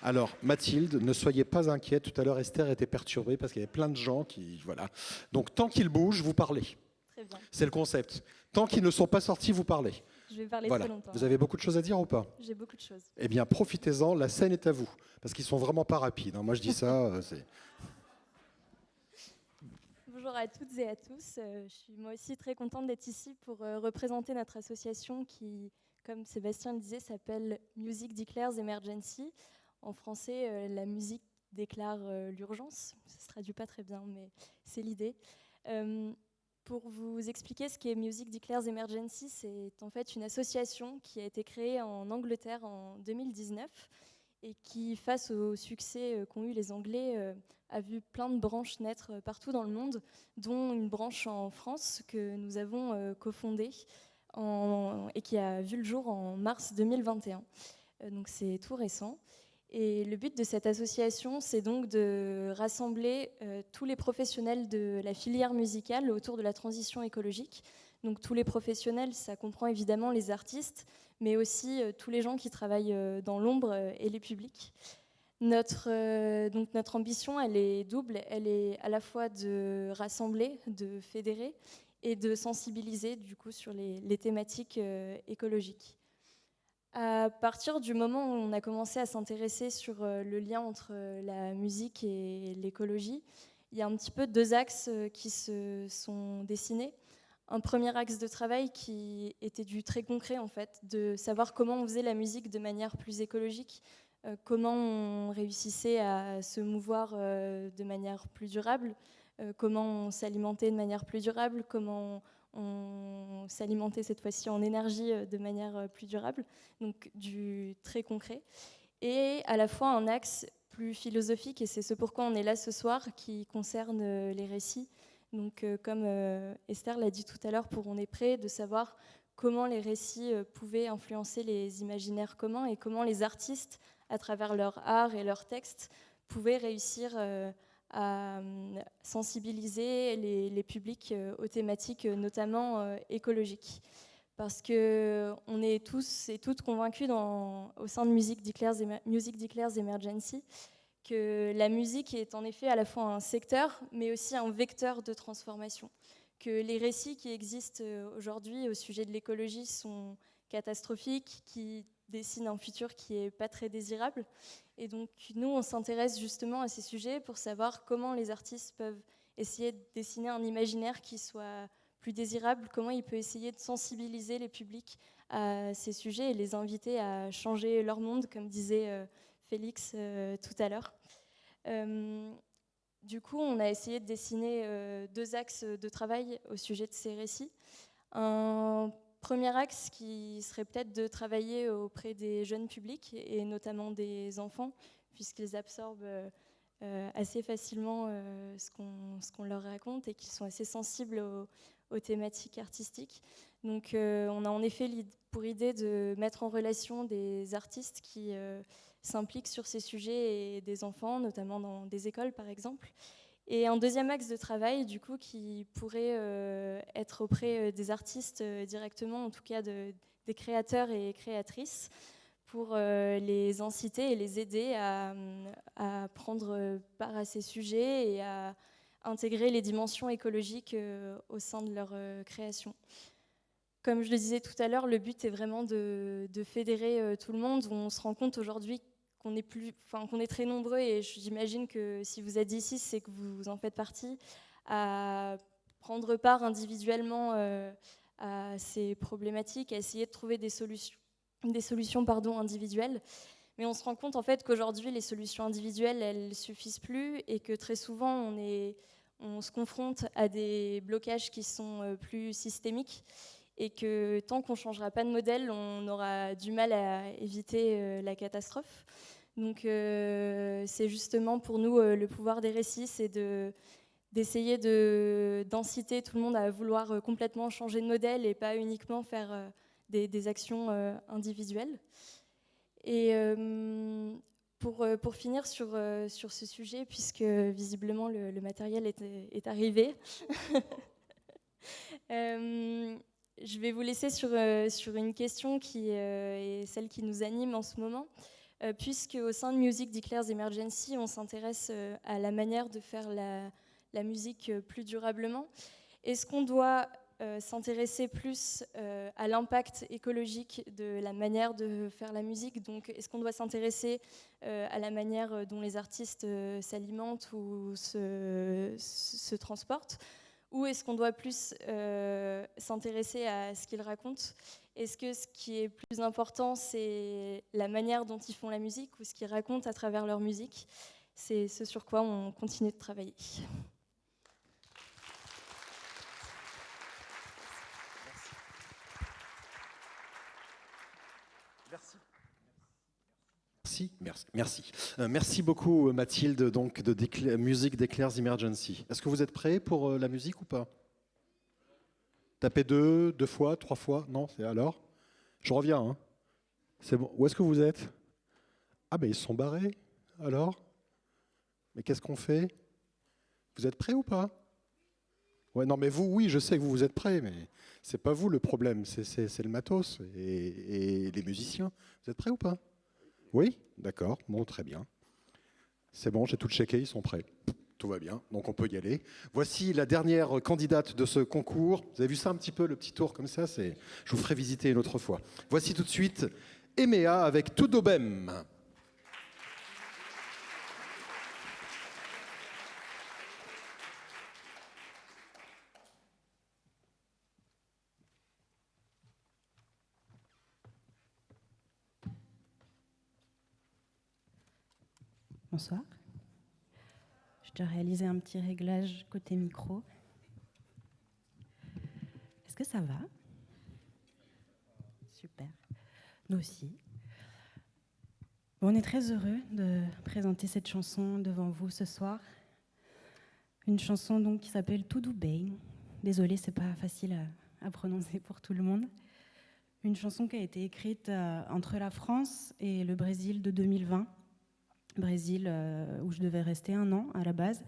Alors, Mathilde, ne soyez pas inquiète. Tout à l'heure, Esther était perturbée parce qu'il y avait plein de gens qui... Voilà. Donc, tant qu'ils bougent, vous parlez. Très bien. C'est le concept. Tant qu'ils ne sont pas sortis, vous parlez. Je vais parler voilà. très longtemps. Vous avez beaucoup de choses à dire ou pas? J'ai beaucoup de choses. Eh bien, profitez-en, la scène est à vous. Parce qu'ils sont vraiment pas rapides. Moi, je dis ça, c'est... Bonjour à toutes et à tous. Je suis moi aussi très contente d'être ici pour représenter notre association qui, comme Sébastien le disait, s'appelle Music Declares Emergency. En français, la musique déclare l'urgence. Ça ne se traduit pas très bien, mais c'est l'idée. Pour vous expliquer ce qu'est Music Declares Emergency, c'est en fait une association qui a été créée en Angleterre en 2019 et qui, face au succès qu'ont eu les Anglais, a vu plein de branches naître partout dans le monde, dont une branche en France que nous avons cofondée et qui a vu le jour en mars 2021. Donc c'est tout récent. Et le but de cette association, c'est donc de rassembler tous les professionnels de la filière musicale autour de la transition écologique. Donc tous les professionnels, ça comprend évidemment les artistes, mais aussi tous les gens qui travaillent dans l'ombre et les publics. Notre ambition, elle est double. Elle est à la fois de rassembler, de fédérer et de sensibiliser du coup, sur les thématiques écologiques. À partir du moment où on a commencé à s'intéresser sur le lien entre la musique et l'écologie, il y a un petit peu deux axes qui se sont dessinés. Un premier axe de travail qui était du très concret, en fait, de savoir comment on faisait la musique de manière plus écologique, comment on réussissait à se mouvoir de manière plus durable, comment on s'alimentait de manière plus durable, comment on s'alimentait cette fois-ci en énergie de manière plus durable, donc du très concret. Et à la fois un axe plus philosophique, et c'est ce pourquoi on est là ce soir, qui concerne les récits. Donc comme Esther l'a dit tout à l'heure pour On est prêt, de savoir comment les récits pouvaient influencer les imaginaires communs et comment les artistes, à travers leur art et leurs textes, pouvaient réussir à sensibiliser les publics aux thématiques notamment écologiques. Parce qu'on est tous et toutes convaincus au sein de Music Declares Emergency que la musique est en effet à la fois un secteur, mais aussi un vecteur de transformation. Que les récits qui existent aujourd'hui au sujet de l'écologie sont catastrophiques, qui dessinent un futur qui n'est pas très désirable. Et donc nous, on s'intéresse justement à ces sujets pour savoir comment les artistes peuvent essayer de dessiner un imaginaire qui soit plus désirable, comment il peut essayer de sensibiliser les publics à ces sujets et les inviter à changer leur monde, comme disait Félix tout à l'heure. Du coup, on a essayé de dessiner deux axes de travail au sujet de ces récits. Un premier axe qui serait peut-être de travailler auprès des jeunes publics et notamment des enfants, puisqu'ils absorbent assez facilement ce qu'on leur raconte et qu'ils sont assez sensibles aux thématiques artistiques. Donc on a en effet pour idée de mettre en relation des artistes qui s'impliquent sur ces sujets et des enfants, notamment dans des écoles par exemple. Et un deuxième axe de travail, du coup, qui pourrait être auprès des artistes directement, en tout cas des créateurs et créatrices, pour les inciter et les aider à prendre part à ces sujets et à intégrer les dimensions écologiques au sein de leur création. Comme je le disais tout à l'heure, le but est vraiment de fédérer tout le monde. On se rend compte aujourd'hui qu'on est très nombreux, et j'imagine que si vous êtes ici, c'est que vous en faites partie, à prendre part individuellement à ces problématiques, à essayer de trouver des solutions individuelles. Mais on se rend compte en fait qu'aujourd'hui, les solutions individuelles, elles ne suffisent plus, et que très souvent, on se confronte à des blocages qui sont plus systémiques, et que tant qu'on ne changera pas de modèle, on aura du mal à éviter la catastrophe. Donc c'est justement pour nous le pouvoir des récits, c'est d'essayer d'inciter tout le monde à vouloir complètement changer de modèle et pas uniquement faire des actions individuelles. Et pour finir sur ce sujet, puisque visiblement le matériel est arrivé, je vais vous laisser sur une question qui est celle qui nous anime en ce moment, puisque au sein de Music Declares Emergency, on s'intéresse à la manière de faire la musique plus durablement. Est-ce qu'on doit s'intéresser plus à l'impact écologique de la manière de faire la musique? Donc, est-ce qu'on doit s'intéresser à la manière dont les artistes s'alimentent ou se transportent? Ou est-ce qu'on doit plus s'intéresser à ce qu'ils racontent? Est-ce que ce qui est plus important, c'est la manière dont ils font la musique ou ce qu'ils racontent à travers leur musique? C'est ce sur quoi on continue de travailler. Merci beaucoup Mathilde donc de Musique d'Eclairs Emergency. Est-ce que vous êtes prêts pour la musique ou pas? Tapez deux fois, 3 fois? Non, c'est alors? Je reviens. Hein. C'est bon. Où est-ce que vous êtes? Ah ben ils se sont barrés. Alors? Mais qu'est-ce qu'on fait? Vous êtes prêts ou pas? Ouais, non mais vous, oui, je sais que vous êtes prêts, mais c'est pas vous le problème, c'est le matos et les musiciens. Vous êtes prêts ou pas? Oui? D'accord, bon, très bien. C'est bon, j'ai tout checké, ils sont prêts. Tout va bien, donc on peut y aller. Voici la dernière candidate de ce concours. Vous avez vu ça un petit peu, le petit tour comme ça? Je vous ferai visiter une autre fois. Voici tout de suite Emea avec Tudobem. Bonsoir. Je dois réaliser un petit réglage côté micro. Est-ce que ça va? Super. Nous aussi. Bon, on est très heureux de présenter cette chanson devant vous ce soir. Une chanson donc qui s'appelle Tudobem. Désolée, c'est pas facile à prononcer pour tout le monde. Une chanson qui a été écrite entre la France et le Brésil de 2020. Brésil, où je devais rester 1 an à la base,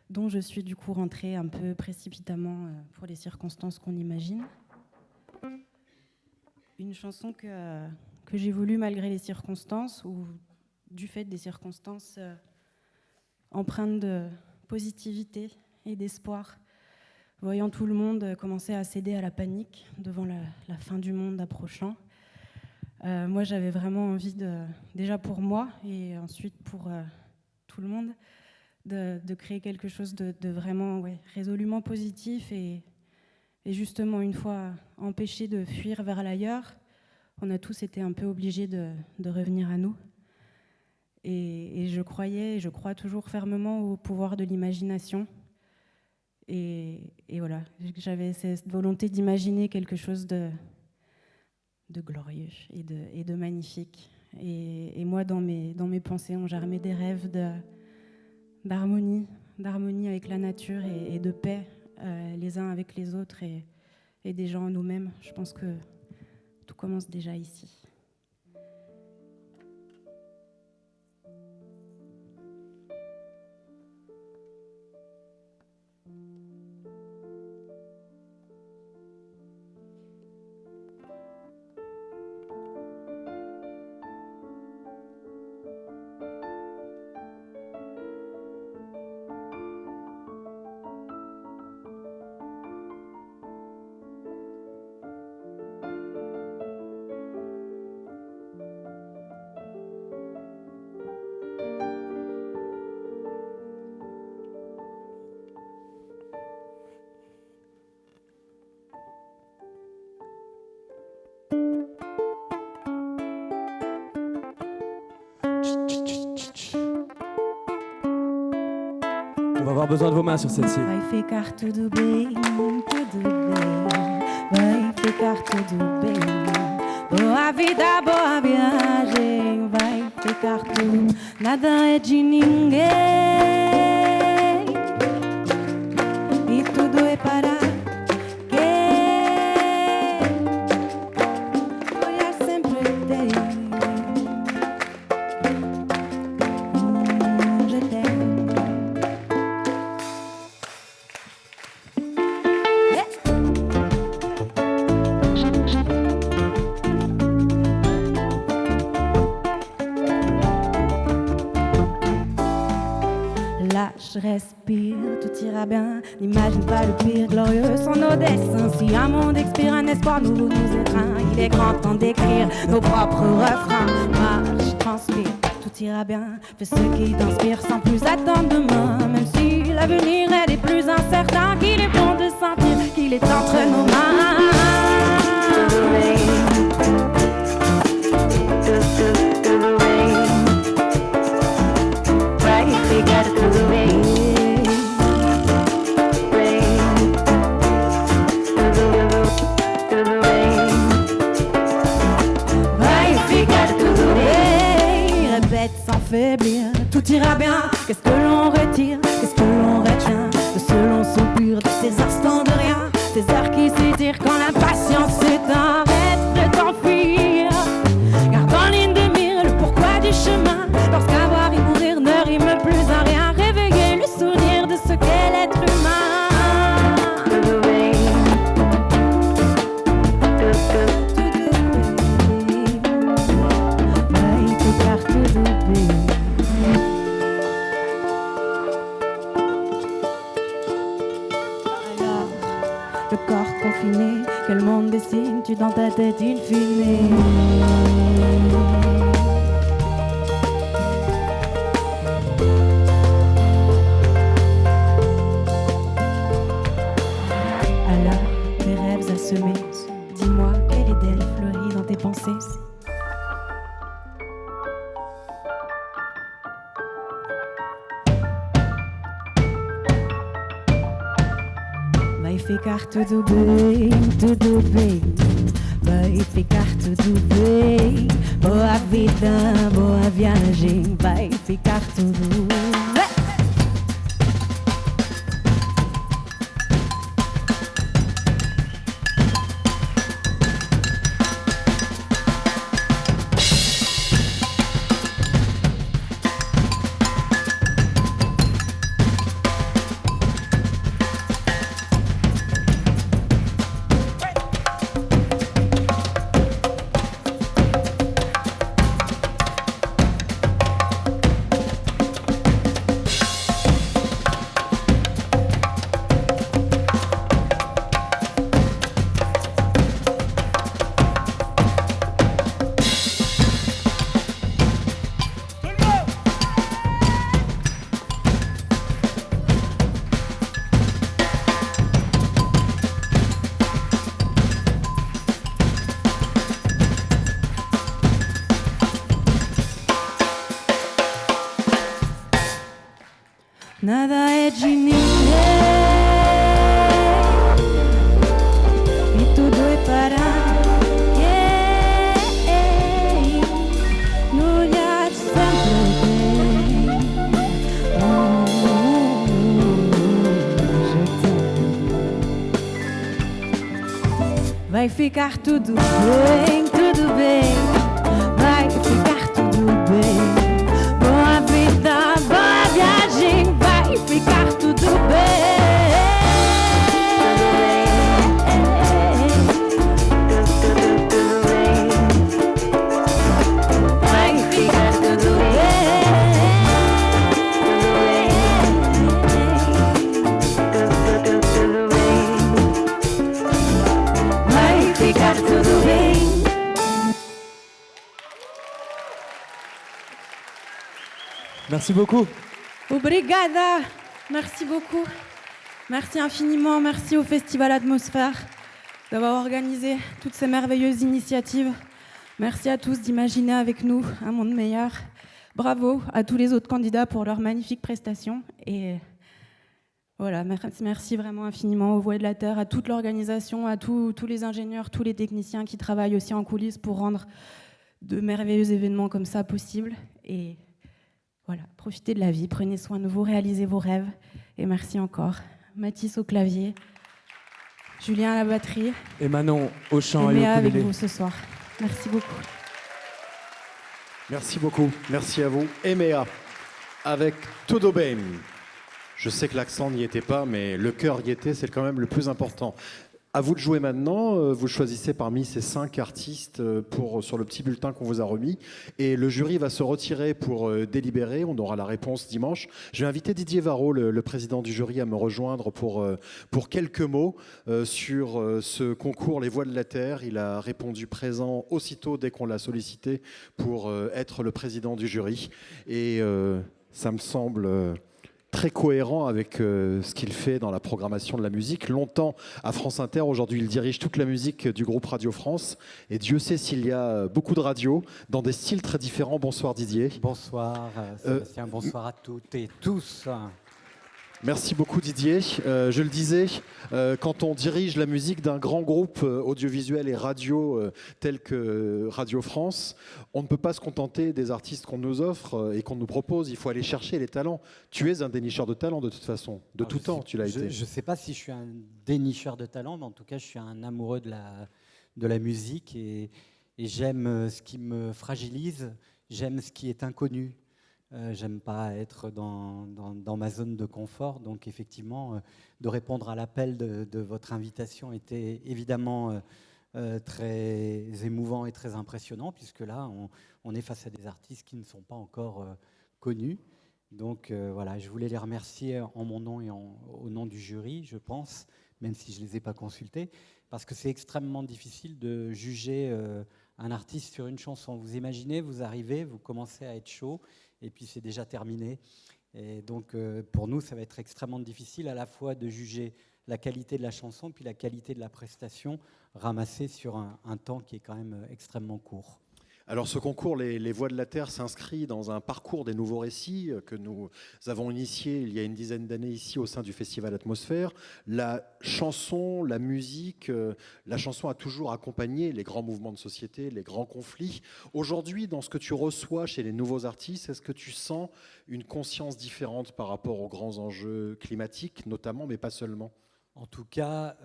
dont je suis du coup rentrée un peu précipitamment pour les circonstances qu'on imagine. Une chanson que j'ai voulu malgré les circonstances, ou du fait des circonstances empreintes de positivité et d'espoir, voyant tout le monde commencer à céder à la panique devant la fin du monde approchant. Moi, j'avais vraiment envie, déjà pour moi et ensuite pour tout le monde, de créer quelque chose de vraiment résolument positif. Et justement, une fois empêchés de fuir vers l'ailleurs, on a tous été un peu obligés de revenir à nous. Et je croyais, et je crois toujours fermement au pouvoir de l'imagination. Et voilà, j'avais cette volonté d'imaginer quelque chose de glorieux et de magnifique. Et moi, dans mes pensées, ont germé des rêves d'harmonie avec la nature et de paix les uns avec les autres et des gens en nous-mêmes. Je pense que tout commence déjà ici. On va avoir besoin de vos mains sur celle-ci. Vai ficar tudo bem, vai ficar tudo bem. Boa vida, boa viagem, vai ficar tudo, nada é de ninguém. E tudo é para quem olhar sempre tem. Je t'aime. Lâche, respire, tout ira bien. N'imagine pas le pire, glorieux sont nos destins. Si un monde expire, un espoir nouveau nous étreint. Il est grand temps d'écrire nos propres refrains. Marche, transpire, tout ira bien. Fais ce qui t'inspire sans plus attendre demain. Même si l'avenir est des plus incertains, qu'il est bon de sentir qu'il est entre nos mains. We got to the rain, to the rain. Vai s'affaiblir. Tout ira bien, qu'est-ce que l'on retire, qu'est-ce que l'on retient de ce long soupir, de ces instants de rien, ces heures qui s'étirent quand l'impatience s'éteint. Arrête de t'enfuir, garde en ligne de mire le pourquoi du chemin. Lorsqu'avoir et mourir ne rime plus à rien, réveiller le souvenir de ce qu'est l'être humain. Alors, le corps confiné, quel monde dessines-tu dans ta tête in fine? Alors, tes rêves à semer, dis-moi quelle idée fleurit dans tes pensées. Vai ficar tudo bem, vai ficar tudo bem. Boa vida, boa viagem, vai ficar tudo bem. Nada é de ninguém e tudo é para quem no olhar sempre tem. Vai ficar tudo bem, tudo bem. Vai ficar tudo bem. Boa vida, boa viagem. Vai ficar tudo bem. Vai ficar tudo bem. Vai ficar tudo bem. Merci beaucoup. Obrigada. Merci beaucoup. Merci infiniment. Merci au Festival Atmosphère d'avoir organisé toutes ces merveilleuses initiatives. Merci à tous d'imaginer avec nous un monde meilleur. Bravo à tous les autres candidats pour leurs magnifiques prestations. Et voilà, merci vraiment infiniment aux Voix de la Terre, à toute l'organisation, à tous les ingénieurs, tous les techniciens qui travaillent aussi en coulisses pour rendre de merveilleux événements comme ça possibles. Et voilà, profitez de la vie, prenez soin de vous, réalisez vos rêves. Et merci encore. Mathis au clavier, Julien à la batterie. Et Manon au chant et et au Léa avec ukulélé. vous ce soir. Merci beaucoup. Merci beaucoup. Merci à vous. Et Méa, avec Todo Bem. Je sais que l'accent n'y était pas, mais le cœur y était, c'est quand même le plus important. À vous de jouer maintenant. Vous choisissez parmi ces 5 artistes sur le petit bulletin qu'on vous a remis. Et le jury va se retirer pour délibérer. On aura la réponse dimanche. Je vais inviter Didier Varro, le président du jury, à me rejoindre pour quelques mots sur ce concours Les Voix de la Terre. Il a répondu présent aussitôt dès qu'on l'a sollicité pour être le président du jury. Et ça me semble très cohérent avec ce qu'il fait dans la programmation de la musique. Longtemps à France Inter, aujourd'hui il dirige toute la musique du groupe Radio France. Et Dieu sait s'il y a beaucoup de radios dans des styles très différents. Bonsoir Didier. Bonsoir Sébastien, bonsoir à toutes et tous. Merci beaucoup Didier. Je le disais, quand on dirige la musique d'un grand groupe audiovisuel et radio tel que Radio France, on ne peut pas se contenter des artistes qu'on nous offre et qu'on nous propose. Il faut aller chercher les talents. Tu es un dénicheur de talent de toute façon, de tout temps tu l'as été. Je ne sais pas si je suis un dénicheur de talent, mais en tout cas je suis un amoureux de la musique et j'aime ce qui me fragilise, j'aime ce qui est inconnu. J'aime pas être dans ma zone de confort, donc effectivement, de répondre à l'appel de votre invitation était évidemment très émouvant et très impressionnant, puisque là, on est face à des artistes qui ne sont pas encore connus. Donc voilà, je voulais les remercier en mon nom et au nom du jury, je pense, même si je ne les ai pas consultés, parce que c'est extrêmement difficile de juger un artiste sur une chanson. Vous imaginez, vous arrivez, vous commencez à être chaud, et puis c'est déjà terminé. Et donc pour nous, ça va être extrêmement difficile à la fois de juger la qualité de la chanson, puis la qualité de la prestation ramassée sur un temps qui est quand même extrêmement court. Alors ce concours, les Voix de la Terre, s'inscrit dans un parcours des nouveaux récits que nous avons initié il y a une dizaine d'années ici au sein du Festival Atmosphère. La chanson, la musique, la chanson a toujours accompagné les grands mouvements de société, les grands conflits. Aujourd'hui, dans ce que tu reçois chez les nouveaux artistes, est-ce que tu sens une conscience différente par rapport aux grands enjeux climatiques, notamment, mais pas seulement ? En tout cas,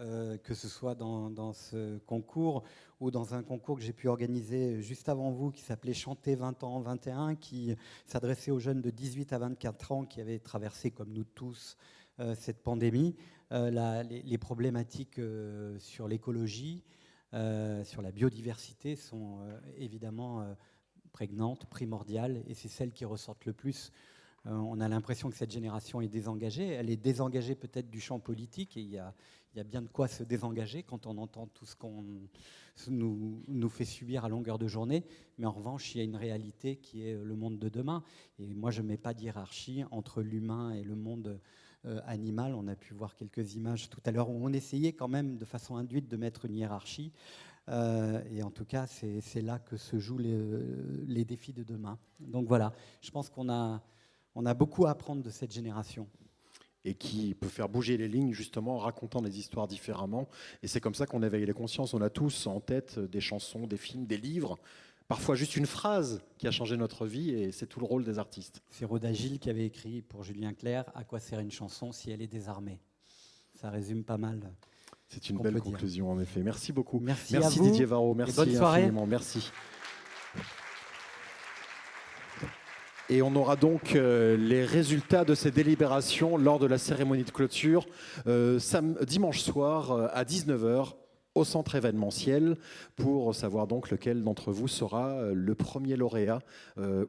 que ce soit dans ce concours ou dans un concours que j'ai pu organiser juste avant vous, qui s'appelait Chanter 20 ans 21, qui s'adressait aux jeunes de 18 à 24 ans qui avaient traversé, comme nous tous, cette pandémie, les problématiques sur l'écologie, sur la biodiversité sont évidemment prégnantes, primordiales, et c'est celles qui ressortent le plus. On a l'impression que cette génération est désengagée. Elle est désengagée peut-être du champ politique, et il y a bien de quoi se désengager quand on entend tout ce qu'on nous fait subir à longueur de journée. Mais en revanche, il y a une réalité qui est le monde de demain. Et moi, je ne mets pas de hiérarchie entre l'humain et le monde animal. On a pu voir quelques images tout à l'heure où on essayait quand même de façon induite de mettre une hiérarchie. Et en tout cas, c'est là que se jouent les défis de demain. Donc voilà, je pense qu'on a beaucoup à apprendre de cette génération. Et qui peut faire bouger les lignes, justement, en racontant des histoires différemment. Et c'est comme ça qu'on éveille les consciences. On a tous en tête des chansons, des films, des livres, parfois juste une phrase qui a changé notre vie, et c'est tout le rôle des artistes. C'est Rhoda Gilles qui avait écrit pour Julien Clerc « À quoi sert une chanson si elle est désarmée ?» Ça résume pas mal. C'est une belle conclusion, en effet. Merci beaucoup. Merci à vous. Didier Varro, merci bonne soirée. Infiniment. Merci. Et on aura donc les résultats de ces délibérations lors de la cérémonie de clôture dimanche soir à 19h au centre événementiel pour savoir donc lequel d'entre vous sera le premier lauréat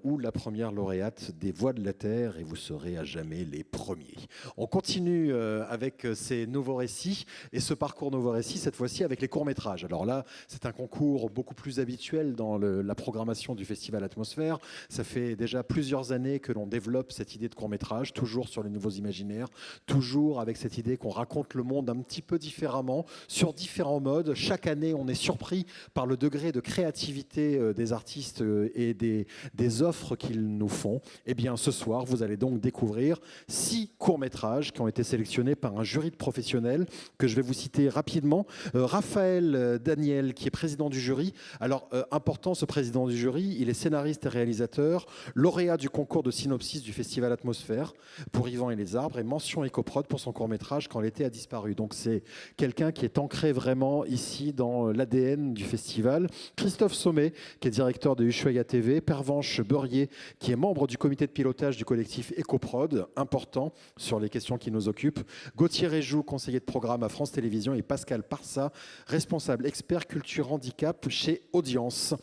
ou la première lauréate des Voix de la Terre, et vous serez à jamais les premiers. On continue avec ces nouveaux récits et ce parcours nouveaux récits, cette fois-ci avec les courts-métrages. Alors là, c'est un concours beaucoup plus habituel dans la programmation du Festival Atmosphère. Ça fait déjà plusieurs années que l'on développe cette idée de court-métrage, toujours sur les nouveaux imaginaires, toujours avec cette idée qu'on raconte le monde un petit peu différemment, sur différents modes. Chaque année, on est surpris par le degré de créativité des artistes et des offres qu'ils nous font. Et bien, ce soir, vous allez donc découvrir 6 courts-métrages qui ont été sélectionnés par un jury de professionnels que je vais vous citer rapidement. Raphaël Daniel, qui est président du jury. Alors, important, ce président du jury, il est scénariste et réalisateur, lauréat du concours de synopsis du Festival Atmosphère pour Yvan et les arbres, et mention écoprod pour son court-métrage Quand l'été a disparu. Donc, c'est quelqu'un qui est ancré vraiment ici dans l'ADN du festival. Christophe Sommet, qui est directeur de Ushuaïa TV, Pervenche Beurrier, qui est membre du comité de pilotage du collectif Ecoprod, important sur les questions qui nous occupent, Gauthier Réjoux, conseiller de programme à France Télévisions, et Pascal Parsa, responsable expert culture handicap chez Audience.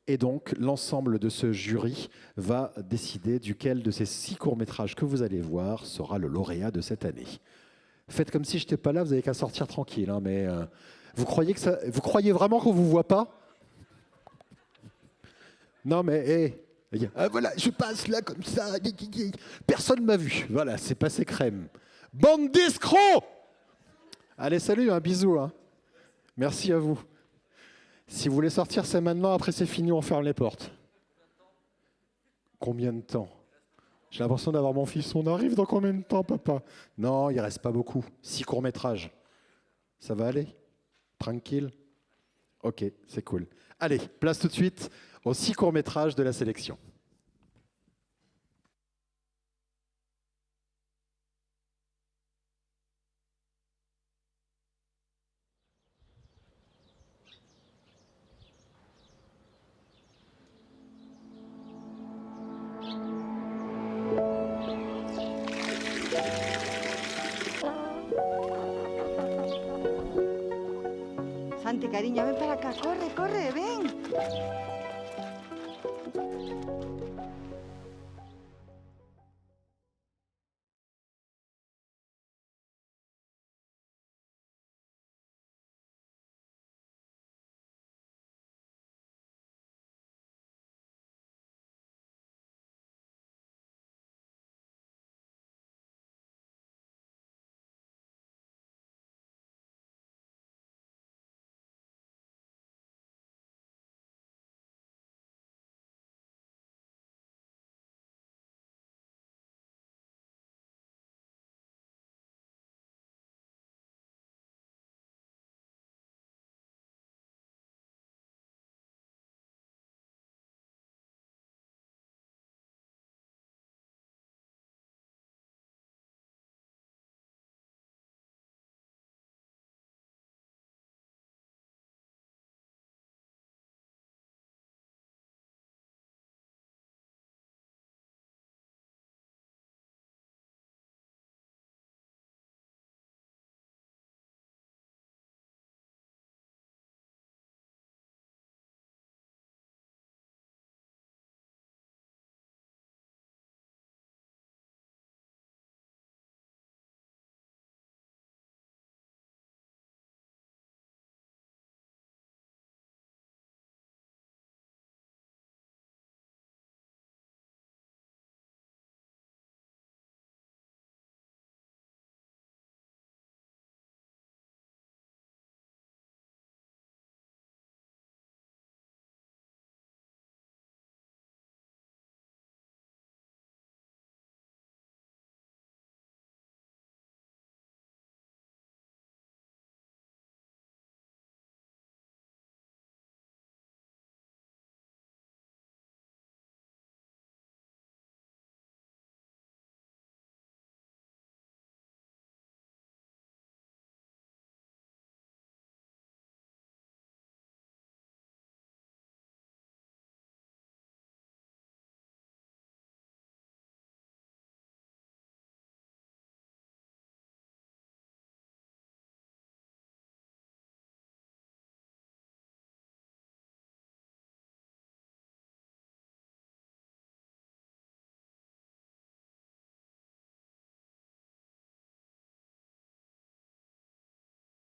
Et donc, l'ensemble de ce jury va décider duquel de ces 6 courts-métrages que vous allez voir sera le lauréat de cette année. Faites comme si je n'étais pas là, vous n'avez qu'à sortir tranquille. Hein, mais vous croyez vraiment qu'on ne vous voit pas? Non, mais voilà, je passe là comme ça. Personne ne m'a vu. Voilà, c'est passé crème. Bande d'escrocs! Allez, salut, un bisou. Hein. Merci à vous. Si vous voulez sortir, c'est maintenant. Après, c'est fini, on ferme les portes. Combien de temps? J'ai l'impression d'avoir mon fils. On arrive dans combien de temps, papa? Non, il reste pas beaucoup. 6 courts-métrages. Ça va aller? Tranquille? Ok, c'est cool. Allez, place tout de suite aux 6 courts-métrages de la sélection. Santi, cariño, ven para acá, corre, corre, ven.